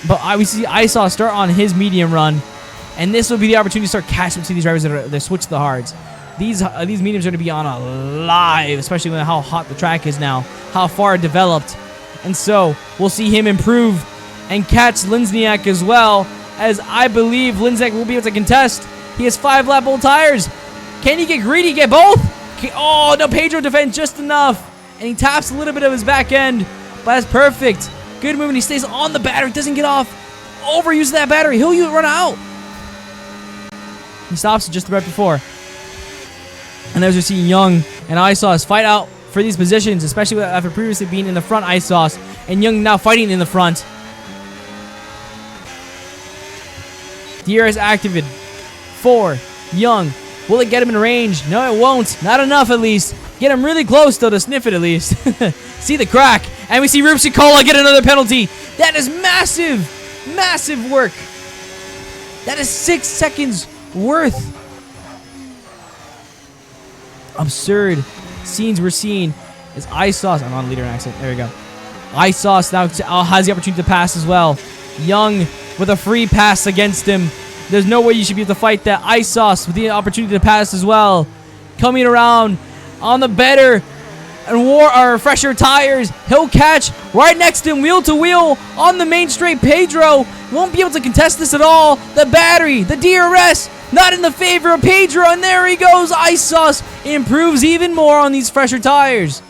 But we see Isos start on his medium run, and this will be the opportunity to start catching up to these drivers that switch to the hards. These mediums are going to be on a live, especially with how hot the track is now, how far it developed, and so we'll see him improve and catch Linsniak as well, as I believe Linsniak will be able to contest. He has 5 lap old tires. Can he get greedy? Get both? Oh, no, Pedro defends just enough. And he taps a little bit of his back end. But that's perfect. Good movement. He stays on the battery. Doesn't get off. Overuse that battery. He'll run out. He stops it just right before. And as we're seeing Young and Isos fight out for these positions, especially after previously being in the front Isos. And Young now fighting in the front. DRS activated for Young. Will it get him in range? No, it won't. Not enough, at least. Get him really close, though, to sniff it, at least. See the crack. And we see Rupsikola get another penalty. That is massive. Massive work. That is 6 seconds worth. Absurd scenes we're seeing is Isos. I'm on leader in accident. There we go. Isos now has the opportunity to pass as well. Young with a free pass against him. There's no way you should be able to fight that. Isos with the opportunity to pass as well. Coming around on the better and fresher tires. He'll catch right next to him, wheel to wheel on the main straight. Pedro won't be able to contest this at all. The battery, the DRS, not in the favor of Pedro. And there he goes. Isos improves even more on these fresher tires.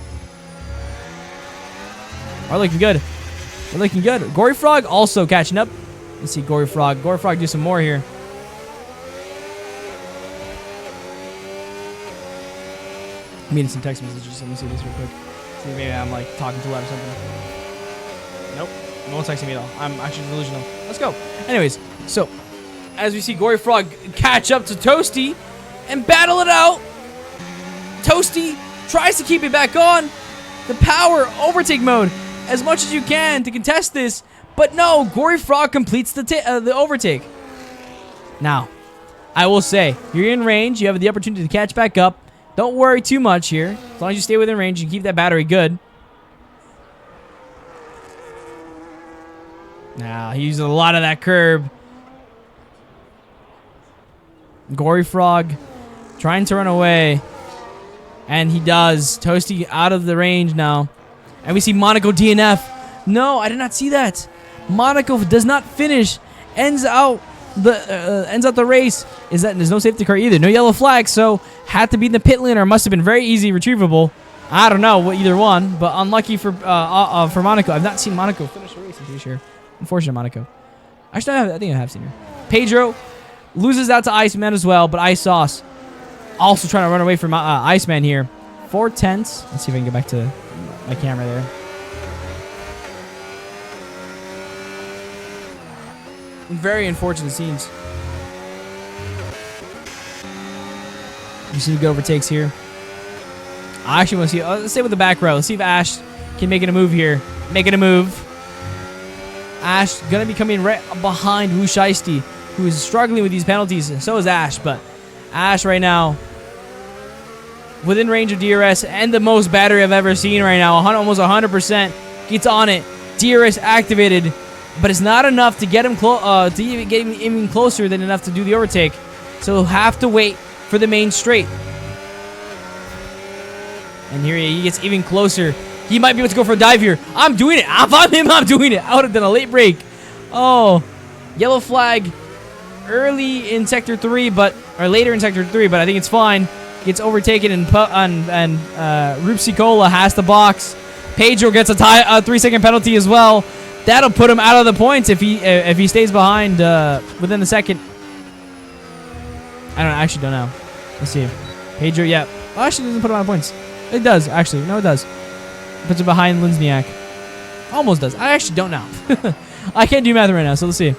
We're looking good. We're looking good. Gory Frog also catching up. Let's see Gory Frog. Gory Frog do some more here. I'm getting some text messages. Let me see this real quick. See, maybe I'm like talking too loud or something. Nope. No one's texting me at all. I'm actually delusional. Let's go. Anyways, so as we see Gory Frog catch up to Toasty and battle it out. Toasty tries to keep it back on. The power overtake mode as much as you can to contest this. But no, Gory Frog completes the overtake. Now, I will say, you're in range. You have the opportunity to catch back up. Don't worry too much here. As long as you stay within range, you keep that battery good. Nah, he uses a lot of that curb. Gory Frog trying to run away. And he does. Toasty out of the range now. And we see Monaco DNF. No, I did not see that. Monaco does not finish. Ends out the race. There's no safety car either. No yellow flag, so had to be in the pit lane, or must have been very easy retrievable. I don't know what either one, but unlucky for Monaco. I've not seen Monaco finish a race, I'm pretty sure. Unfortunate Monaco. Actually, I think I have seen her. Pedro loses out to Iceman as well, but Ice Sauce also trying to run away from Iceman here. 4/10. Let's see if I can get back to my camera there. Very unfortunate scenes. You see the good overtakes here. I actually want to see. Let's stay with the back row. Let's see if Ash can make it a move here. Making a move. Ash gonna be coming right behind Wu Shiesty, who is struggling with these penalties. And so is Ash, but Ash right now within range of DRS and the most battery I've ever seen right now. Almost 100% gets on it. DRS activated, but it's not enough to get him get him even closer than enough to do the overtake. So he'll have to wait for the main straight. And here he gets even closer. He might be able to go for a dive here. I'm doing it. If I'm him, I'm doing it. I would have done a late break. Oh, yellow flag early in sector 3, or later in sector 3, but I think it's fine. Gets overtaken, and Rupsicola has to box. Pedro gets a 3-second penalty as well. That'll put him out of the points if he stays behind within the second. I actually don't know. Let's see. Pedro, yeah. Well, actually, doesn't put him out of points. It does, actually. No, it does. Puts him behind Linsniak. Almost does. I actually don't know. I can't do math right now, so let's see.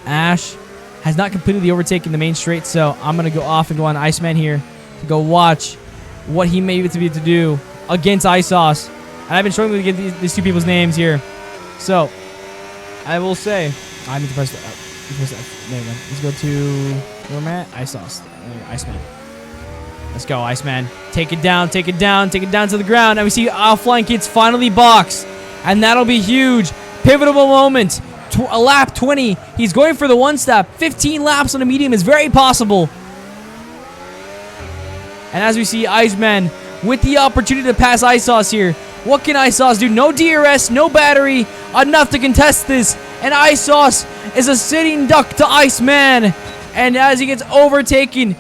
Ash has not completed the overtake in the main straight, so I'm going to go off and go on Iceman here to go watch what he may be able to do against Ice Sauce. And I've been struggling to get these two people's names here. So, I will say, I need to press that. There we go. Let's go to where am I at? Ice Sauce. Iceman. Let's go, Iceman. Take it down, take it down, take it down to the ground. And we see Offline Kids finally box. And that'll be huge. Pivotal moment. A lap 20. He's going for the one step. 15 laps on a medium is very possible. And as we see Iceman with the opportunity to pass Ice Sauce here. What can Ice Sauce do? No DRS, no battery. Enough to contest this. And Ice Sauce is a sitting duck to Iceman. And as he gets overtaken,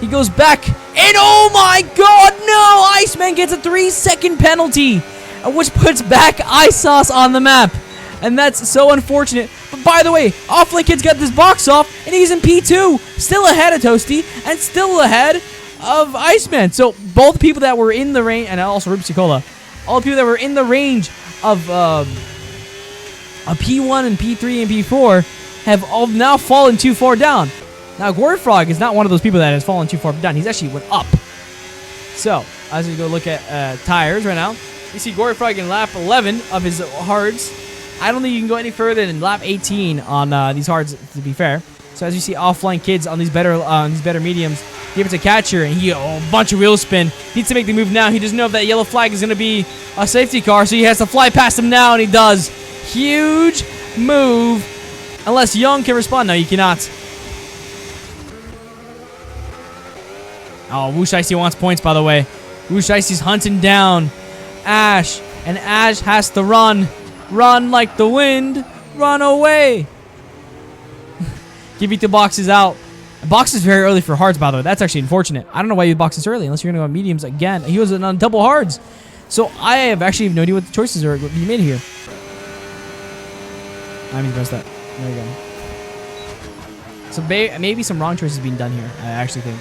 he goes back. And oh my god, no! Iceman gets a 3-second penalty, which puts back Ice Sauce on the map. And that's so unfortunate. But by the way, Offline Kid's got this box off, and he's in P2. Still ahead of Toasty, and still ahead of Iceman. So both people that were in the range, and also Rupsicola, all the people that were in the range of a P1 and P3 and P4 have all now fallen too far down. Now, Gory Frog is not one of those people that has fallen too far down. He's actually went up. So, as we go look at tires right now, you see Gory Frog in lap 11 of his hards. I don't think you can go any further than lap 18 on these hards, to be fair. So, as you see Offline Kids on these better mediums, give it to Catcher, and he a bunch of wheel spin. Needs to make the move now. He doesn't know if that yellow flag is going to be a safety car, so he has to fly past him now, and he does. Huge move. Unless Young can respond. No, you cannot. Oh, Wu Shiesty wants points, by the way. Wu Shiesty's hunting down Ash, and Ash has to run. Run like the wind. Run away. Give it the boxes out. Box is very early for hards, by the way. That's actually unfortunate. I don't know why you box this early, unless you're going to go on mediums again. He was on double hards. So I have actually no idea what the choices are what you made here. I mean, press that. There you go. So maybe some wrong choices being done here, I actually think.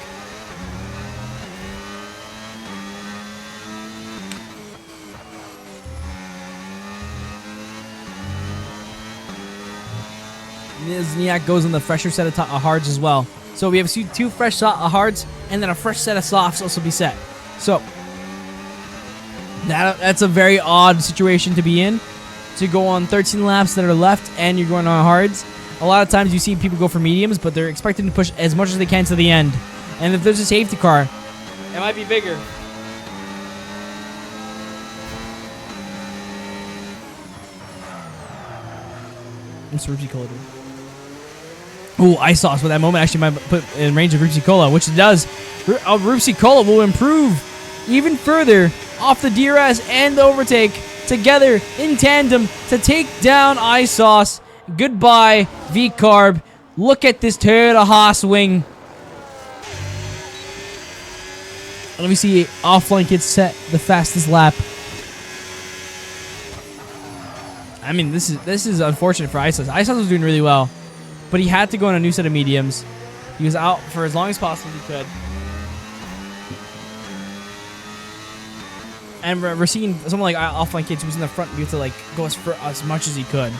Linsniak goes on the fresher set of hards as well. So we have two fresh hards and then a fresh set of softs also be set. So that's a very odd situation to be in. To go on 13 laps that are left and you're going on hards. A lot of times you see people go for mediums, but they're expected to push as much as they can to the end. And if there's a safety car, it might be bigger. Mr. Rupsi Cola do? Ooh, Ice Sauce with that moment actually might put in range of Rupsi Cola, which it does. Rupsi Cola will improve even further off the DRS and the overtake together in tandem to take down Ice Sauce. Goodbye, V-Carb. Look at this Toyota Haas wing. Let me see. Offline Kids set the fastest lap. I mean, this is unfortunate for Ice Sauce. Ice Sauce was doing really well, but he had to go on a new set of mediums. He was out for as long as possible he could. And we're seeing someone like Offline Kids who's in the front be able to like go as much as he could.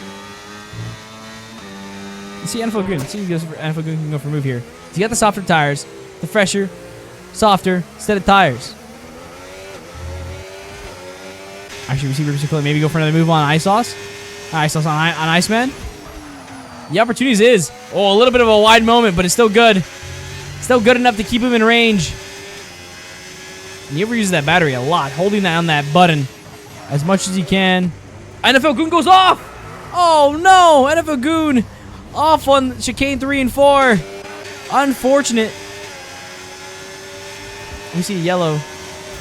You see NFL Goon. See NFL Goon can go for a move here. So you got the softer tires, the fresher, softer set of tires. Actually, we see Rupsi Cola maybe go for another move on Ice Sauce. Ice Sauce on Iceman. The opportunities is a little bit of a wide moment, but it's still good. Still good enough to keep him in range. And he overuses that battery a lot, holding down that button as much as he can. NFL Goon goes off! Oh no! NFL Goon off on chicane 3 and 4. Unfortunate. We see yellow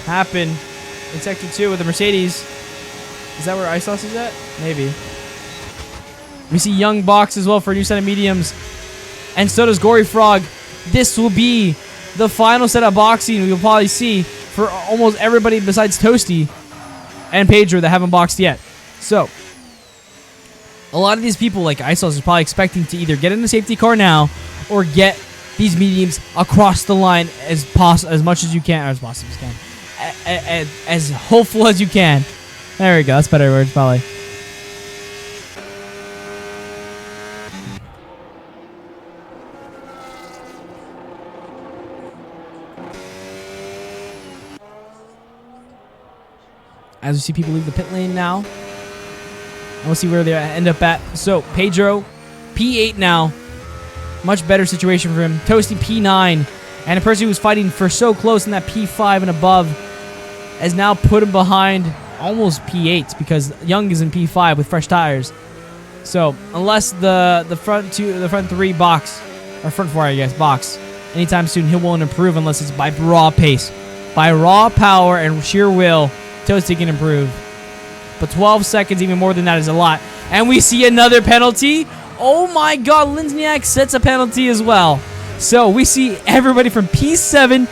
happen in sector 2 with the Mercedes. Is that where Ice Sauce is at? Maybe. We see Young box as well for a new set of mediums. And so does Gory Frog. This will be the final set of boxing we'll probably see for almost everybody besides Toasty and Pedro that haven't boxed yet. So, a lot of these people like Ice Sauce are probably expecting to either get in the safety car now or get these mediums across the line as much as you can, or as possible as you can, as hopeful as you can. There we go. That's better words, probably. As we see people leave the pit lane now. And we'll see where they end up at. So, Pedro, P8 now. Much better situation for him. Toasty, P9. And a person who was fighting for so close in that P5 and above has now put him behind almost P8 because Young is in P5 with fresh tires. So, unless the front three box, or front four, I guess, box, anytime soon, he won't improve unless it's by raw pace. By raw power and sheer will, Toasty can improve. But 12 seconds, even more than that, is a lot. And we see another penalty. Oh my god, Linsniak sets a penalty as well. So we see everybody from P7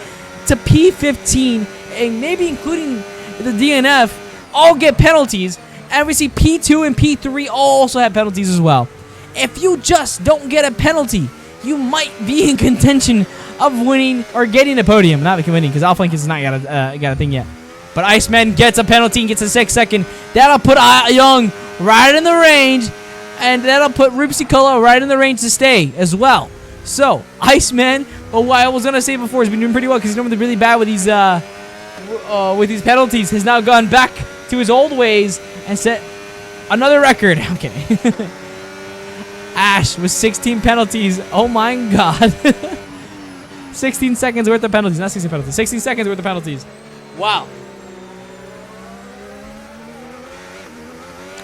to P15, and maybe including the DNF, all get penalties. And we see P2 and P3 also have penalties as well. If you just don't get a penalty, you might be in contention of winning or getting a podium. Not winning, because Alpha Link has not got a thing yet. But Iceman gets a penalty and gets a 6 second. That'll put Young right in the range. And that'll put Rupsi Cola right in the range to stay as well. So, Iceman, what I was going to say before, has been doing pretty well because he's normally really bad with these penalties. Has now gone back to his old ways and set another record. I'm kidding. Ash with 16 penalties. Oh my god. 16 seconds worth of penalties. Not 16 penalties. 16 seconds worth of penalties. Wow.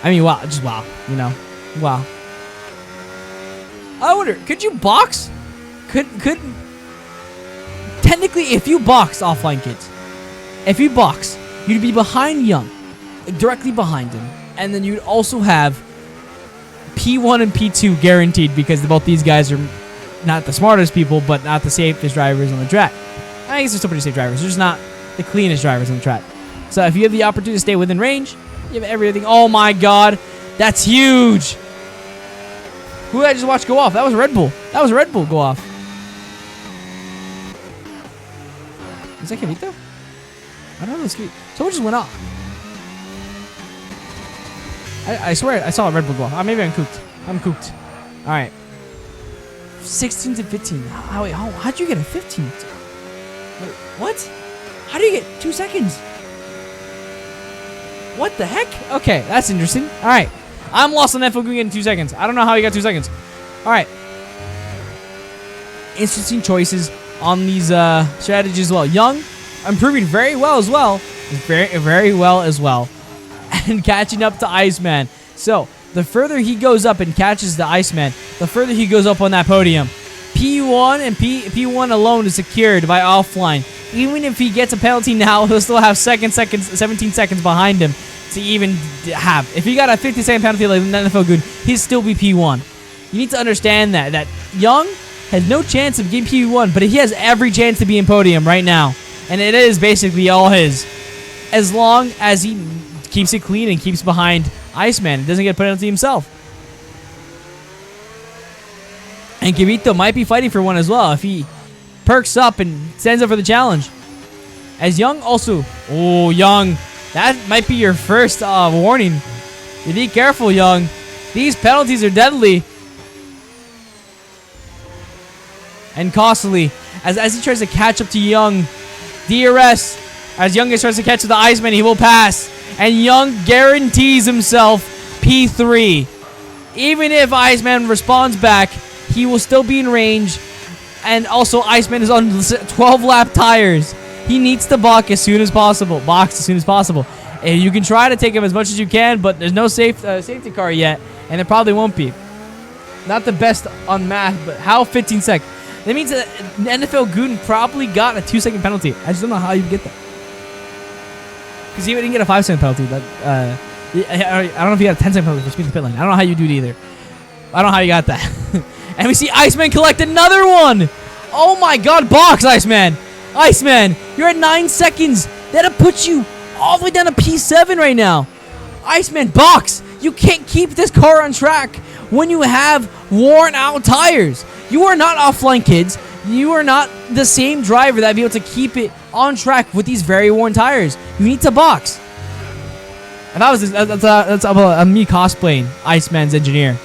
I mean, wow. Just wow. You know. Wow. I wonder, could you box? Could technically, if you box Offline Kids, if you box, you'd be behind Young, directly behind him, and then you'd also have P1 and P2 guaranteed because both these guys are not the smartest people, but not the safest drivers on the track. I guess they're still pretty safe drivers. They're just not the cleanest drivers on the track. So if you have the opportunity to stay within range, you have everything. Oh my god, that's huge. Who did I just watch go off? That was Red Bull. That was Red Bull go off. Is that Kavito? I don't know. Someone just went off. I swear I saw a Red Bull go off. Maybe I'm cooked. I'm cooked. All right. 16 to 15. How'd you get a 15? Wait, what? How do you get 2 seconds? What the heck? Okay, that's interesting. All right. I'm lost on that Fogu getting 2 seconds. I don't know how he got 2 seconds. All right. Interesting choices on these strategies as well. Young improving very well as well. Very, very well as well. And catching up to Iceman. So, the further he goes up and catches the Iceman, the further he goes up on that podium. P1 and P1 alone is secured by offline. Even if he gets a penalty now, he'll still have 17 seconds behind him to even have. If he got a 50-second penalty like NFL Goon, he'd still be P1. You need to understand that Young has no chance of getting P1, but he has every chance to be in podium right now. And it is basically all his. As long as he keeps it clean and keeps behind Iceman and doesn't get a penalty himself. And Gavito might be fighting for one as well if he perks up and stands up for the challenge. As Young also... Oh, Young. That might be your first warning. You be careful, Young. These penalties are deadly. And costly. As he tries to catch up to Young. DRS. As Young tries to catch the Iceman, he will pass. And Young guarantees himself P3. Even if Iceman responds back, he will still be in range. And also, Iceman is on 12-lap tires. He needs to box as soon as possible. And you can try to take him as much as you can, but there's no safety car yet, and there probably won't be. Not the best on math, but how 15 seconds? That means that NFL Goon probably got a 2-second penalty. I just don't know how you get that. Because he didn't get a 5-second penalty. But, I don't know if he got a 10-second penalty for speeding the pit lane. I don't know how you do it either. I don't know how you got that. And we see Iceman collect another one. Oh my god, box, Iceman. Iceman, you're at 9 seconds. That'll put you all the way down to P7 right now. Iceman, box. You can't keep this car on track when you have worn out tires. You are not offline, kids. You are not the same driver that'd be able to keep it on track with these very worn tires. You need to box. If I was this, that's me cosplaying Iceman's engineer.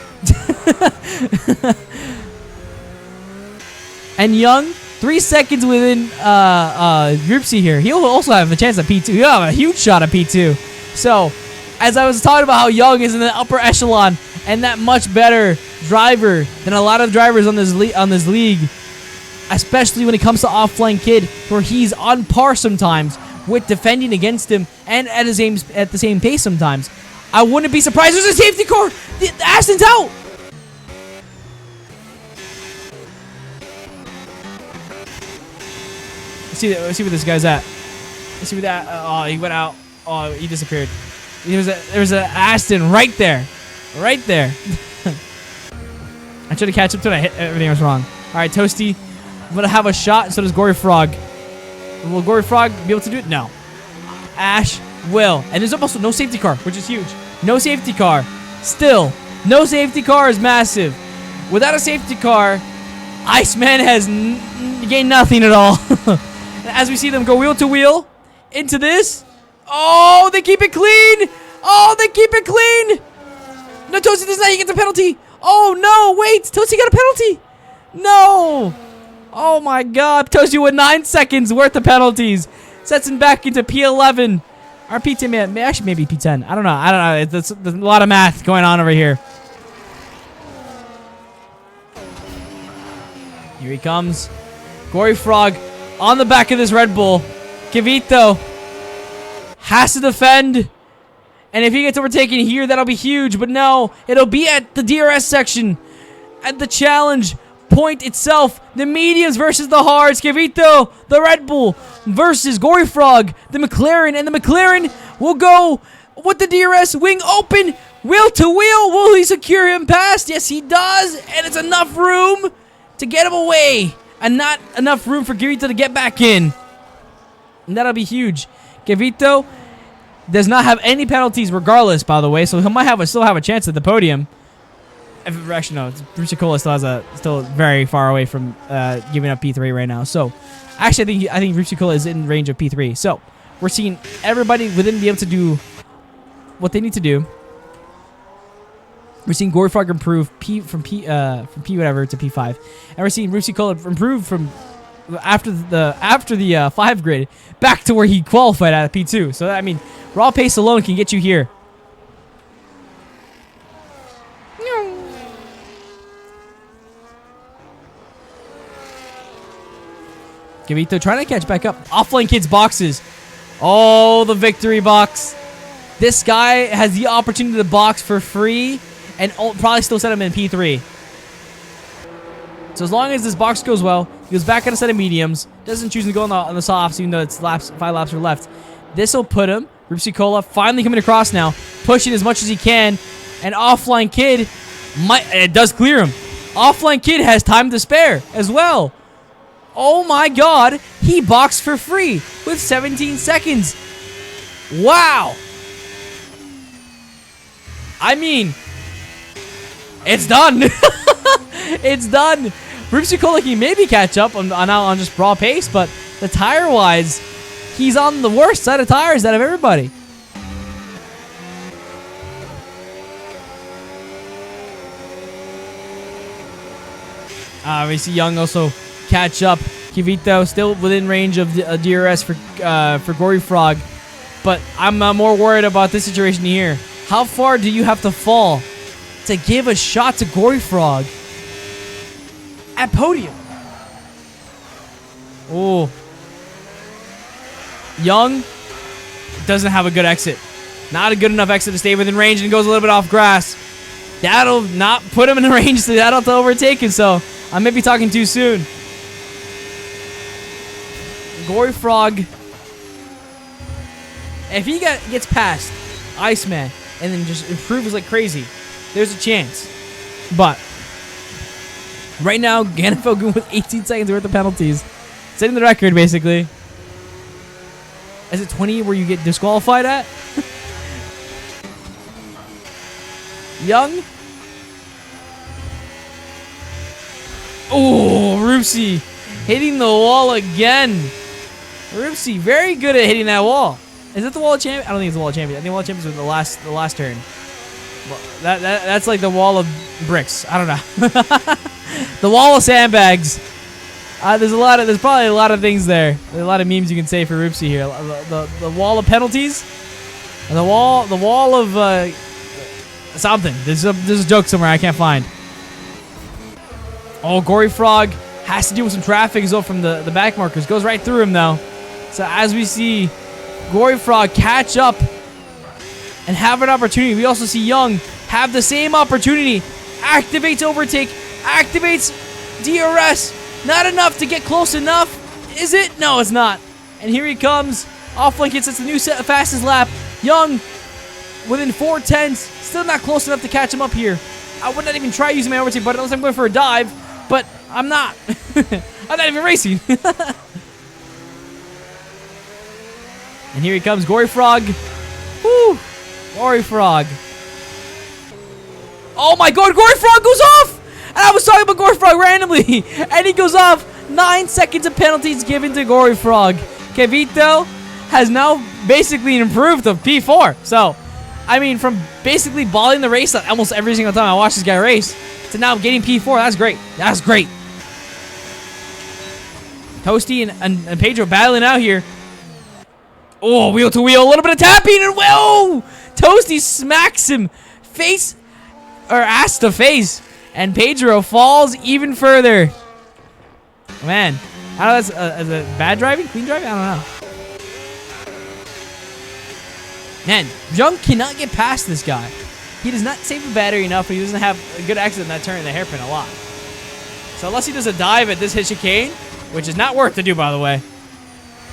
And Young, 3 seconds within Rupsi here. He'll also have a chance at P2. He'll have a huge shot at P2. So, as I was talking about how Young is in the upper echelon and that much better driver than a lot of drivers on this league, especially when it comes to offline kid, where he's on par sometimes with defending against him and at the same pace sometimes. I wouldn't be surprised. There's a safety car. The Aston's out. Let's see where this guy's at. Let's see where that. Oh, he went out. Oh, he disappeared. There was an Aston right there. Right there. I tried to catch up to it. Everything was wrong. All right, Toasty. I'm going to have a shot. So does Gory Frog. Will Gory Frog be able to do it? No. Ash will. And there's also no safety car, which is huge. No safety car. Still, no safety car is massive. Without a safety car, Iceman has gained nothing at all. As we see them go wheel to wheel into this. Oh, they keep it clean. Oh, they keep it clean. No, Toasty does not get the penalty. Oh, no, wait. Toasty got a penalty. No. Oh, my God. Toasty with 9 seconds worth of penalties. Sets him back into P11. Or P10, man. Actually, maybe P10. I don't know. There's a lot of math going on over here. Here he comes. Gory Frog on the back of this Red Bull. Gavito has to defend. And if he gets overtaken here, that'll be huge. But no, it'll be at the DRS section. At the challenge point itself. The mediums versus the hards. Gavito, the Red Bull, versus Gory Frog, the McLaren. And the McLaren will go with the DRS wing open. Wheel to wheel. Will he secure him past? Yes, he does. And it's enough room to get him away. And not enough room for Gavito to get back in. And that'll be huge. Gavito does not have any penalties regardless, by the way, so he might still have a chance at the podium. Actually, no, Rusicola still very far away from giving up P3 right now. So, actually, I think Rusicola is in range of P3. So, we're seeing everybody within be able to do what they need to do. We're seeing Gory Frog improve from P whatever to P5, and we're seeing Rusicola improve from after the 5 grid back to where he qualified at P2. So I mean, raw pace alone can get you here. Gavito trying to catch back up. Offline kids boxes. Oh, the victory box. This guy has the opportunity to box for free and probably still set him in P3. So as long as this box goes well, he goes back on a set of mediums, doesn't choose to go on the softs, even though it's 5 laps are left. This will put him, Rupsi Cola, finally coming across now, pushing as much as he can, and Offline Kid, it does clear him. Offline Kid has time to spare as well. Oh my god, he boxed for free with 17 seconds. Wow. I mean, it's done. It's done. Rupsi Cola can maybe catch up on just raw pace, but the tire-wise, he's on the worst set of tires out of everybody. We see Young also catch up. Kivito still within range of the DRS for Gory Frog, but I'm more worried about this situation here. How far do you have to fall to give a shot to Gory Frog at podium? Oh, Young doesn't have a good exit. Not a good enough exit to stay within range, and goes a little bit off grass. That'll not put him in range, so that'll have to overtake him. So I may be talking too soon. Gory Frog, if he gets past Iceman and then just improves like crazy, there's a chance. But right now, Ganefo with 18 seconds worth of penalties, setting the record basically. Is it 20 where you get disqualified at? Young. Oh, Rupsi hitting the wall again. Rupsi very good at hitting that wall. Is it the wall of champion? I don't think it's the wall of champion. I think the wall of champions was the last turn. Well, that's like the wall of bricks. I don't know. The wall of sandbags. There's probably a lot of things there. There's a lot of memes you can say for Rupsi here. The wall of penalties. The wall of something. There's a joke somewhere I can't find. Oh, Gory Frog has to deal with some traffic as well from the back markers. Goes right through him though. So as we see Gory Frog catch up and have an opportunity, we also see Young have the same opportunity. Activates overtake. Activates DRS. Not enough to get close enough. Is it? No, it's not. And here he comes. Offline Kid sets the new fastest lap. Young within 4/10. Still not close enough to catch him up here. I would not even try using my overtake button unless I'm going for a dive. But I'm not. I'm not even racing. And here he comes. Gory Frog. Woo. Gory Frog. Oh my god. Gory Frog goes off. And I was talking about Gory Frog randomly. And he goes off. 9 seconds of penalties given to Gory Frog. Kevito has now basically improved to P4. So, I mean, from basically balling the race almost every single time I watch this guy race to now getting P4. That's great. That's great. Toasty and Pedro battling out here. Oh, wheel to wheel. A little bit of tapping. And whoa! Toasty smacks him face or ass to face. And Pedro falls even further. Man, I don't know, that's is it bad driving? Clean driving? I don't know. Man, Young cannot get past this guy. He does not save the battery enough, and he doesn't have a good exit in that turn in the hairpin a lot. So unless he does a dive at this hit chicane, which is not worth to do, by the way,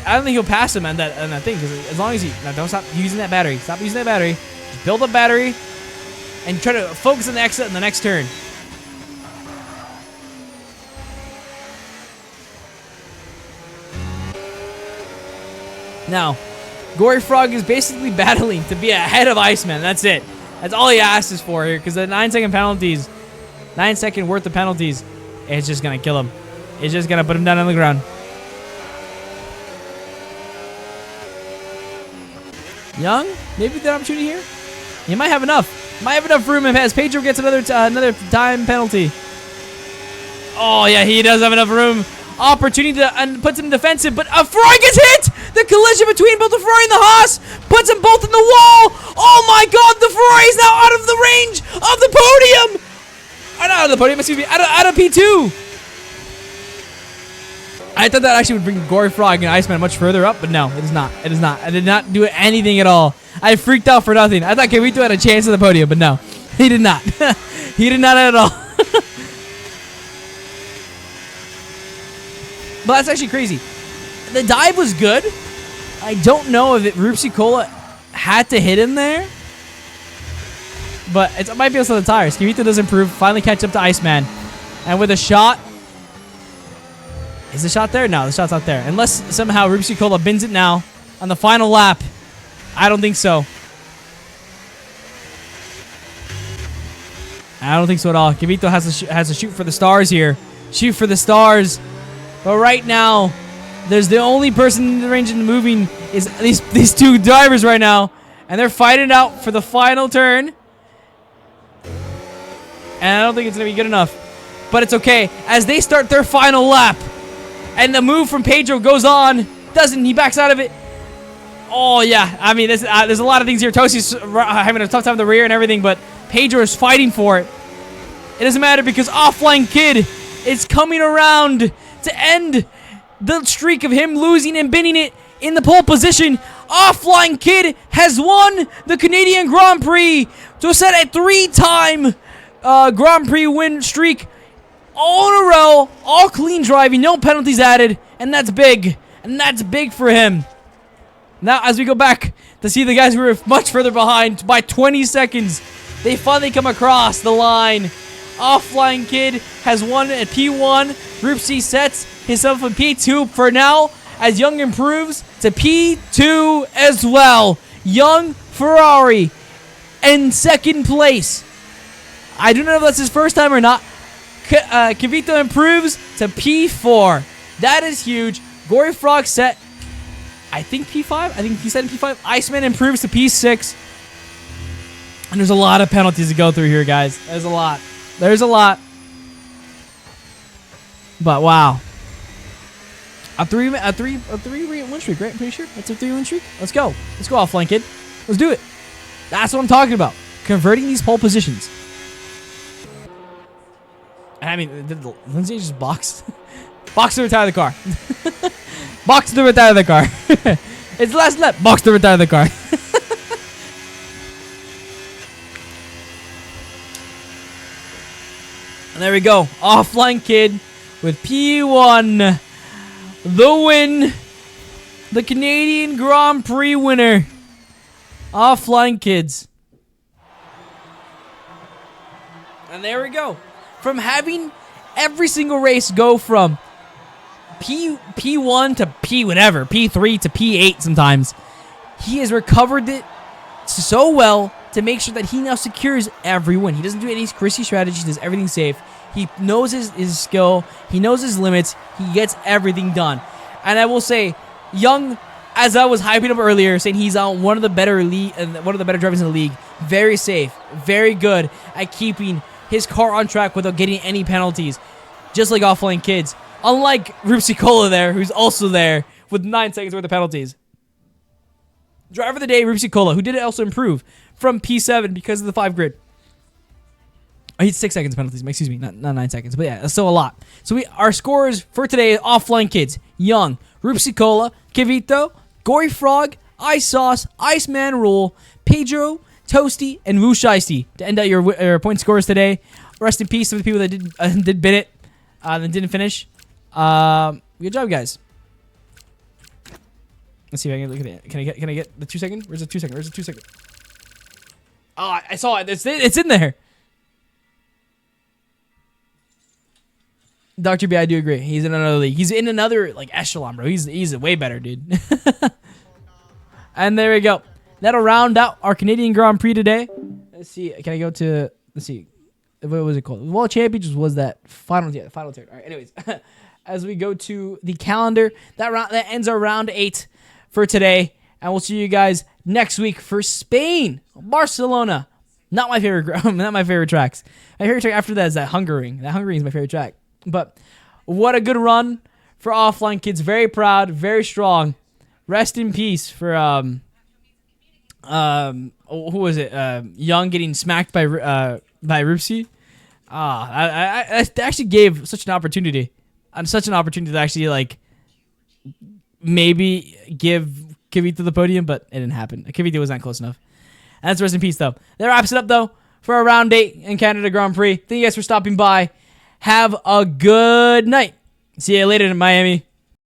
I don't think he'll pass him on that thing, because as long as he... Now, don't stop using that battery. Stop using that battery. Just build up battery, and try to focus on the exit in the next turn. Now, Gory Frog is basically battling to be ahead of Iceman. That's it. That's all he asks for here, because the 9-second penalties, 9-second worth of penalties, it's just going to kill him. It's just going to put him down on the ground. Young, maybe the opportunity here. He might have enough. Might have enough room as Pedro gets another time penalty. Oh, yeah, he does have enough room. Opportunity to, and puts him defensive, but a Ferrari gets hit! The collision between both the Ferrari and the Haas puts them both in the wall! Oh my god, the Ferrari is now out of the range of the podium! Not out of the podium, excuse me, out of P2! I thought that actually would bring Gory Frog and Iceman much further up, but no, it is not. It is not. I did not do anything at all. I freaked out for nothing. I thought Kevito had a chance at the podium, but no. He did not. He did not at all. But that's actually crazy. The dive was good. I don't know if Rupsi Cola had to hit him there. But it might be also the tires. Kirito does improve. Finally catch up to Iceman. And with a shot. Is the shot there? No, the shot's not there. Unless somehow Rupsi Cola bins it now on the final lap. I don't think so. I don't think so at all. Kirito has to shoot for the stars here. Shoot for the stars. But right now, there's the only person in the range and moving is these two drivers right now. And they're fighting it out for the final turn. And I don't think it's going to be good enough. But it's okay. As they start their final lap. And the move from Pedro goes on. Doesn't. He backs out of it. Oh, yeah. I mean, there's a lot of things here. Tosi's having a tough time with the rear and everything. But Pedro is fighting for it. It doesn't matter because Offline Kid is coming around to end the streak of him losing and binning it in the pole position. Offline Kid has won the Canadian Grand Prix to set a 3-time Grand Prix win streak all in a row, all clean driving, no penalties added, and that's big. And that's big for him. Now, as we go back to see the guys who were much further behind by 20 seconds, they finally come across the line. Offline Kid has won at P1. Group C sets himself in P2 for now as Young improves to P2 as well. Young Ferrari in second place. I don't know if that's his first time or not. Kavito improves to P4. That is huge. Gory Frog set, I think P5. I think he said P5. Iceman improves to P6. And there's a lot of penalties to go through here, guys. There's a lot. There's a lot. But wow. A three win streak, right? I'm pretty sure that's a 3-win streak. Let's go. Let's go, Offline Kid. Let's do it. That's what I'm talking about. Converting these pole positions. I mean, did Lindsay just box? Box to retire the car. Box to retire the car. It's the last lap. Box to retire the car. And there we go. Offline Kid with P1. The win. The Canadian Grand Prix winner. Offline Kids. And there we go. From having every single race go from P1 to P whatever, P3 to P8 sometimes, he has recovered it so well to make sure that he now secures every win. He doesn't do any crazy strategies. He does everything safe. He knows his skill. He knows his limits. He gets everything done. And I will say, Young, as I was hyping up earlier, saying he's on one of the better drivers in the league. Very safe, very good at keeping his car on track without getting any penalties, just like Offline Kids. Unlike Rupsi Cola there, who's also there with 9 seconds worth of penalties. Driver of the day, Rupsi Cola, who did also improve from P7 because of the 5 grid. Oh, he's 6 seconds penalties. Excuse me, not 9 seconds. But yeah, that's still a lot. So our scores for today: Offline Kids, Young, Rupsi Cola, Kivito, Gory Frog, Ice Sauce, Iceman Rule, Pedro, Toasty, and Wu Shiesty to end out your point scores today. Rest in peace to the people that did bin it, that didn't finish. Good job, guys. Let's see if I can look at it. Can I get the 2 second? Where's the 2 second? Where's the 2 second? Oh, I saw it. It's in there. Dr. B, I do agree. He's in another league. He's in another like echelon, bro. He's way better, dude. And there we go. That'll round out our Canadian Grand Prix today. Let's see. Can I go to? Let's see. What was it called? World Championships was that final turn. All right. Anyways, as we go to the calendar, that ends our round 8 for today, and we'll see you guys next week for Spain, Barcelona. Not my favorite. Not my favorite tracks. My favorite track after that is that Hungaroring. That Hungaroring is my favorite track. But what a good run for Offline Kids. Very proud, very strong. Rest in peace for who was it? Young getting smacked by Rupsi. I actually gave such an opportunity. Such an opportunity to actually like maybe give Kivito the podium, but it didn't happen. Kivito was not close enough. And that's rest in peace though. That wraps it up though for our round 8 in Canada Grand Prix. Thank you guys for stopping by. Have a good night. See you later in Miami.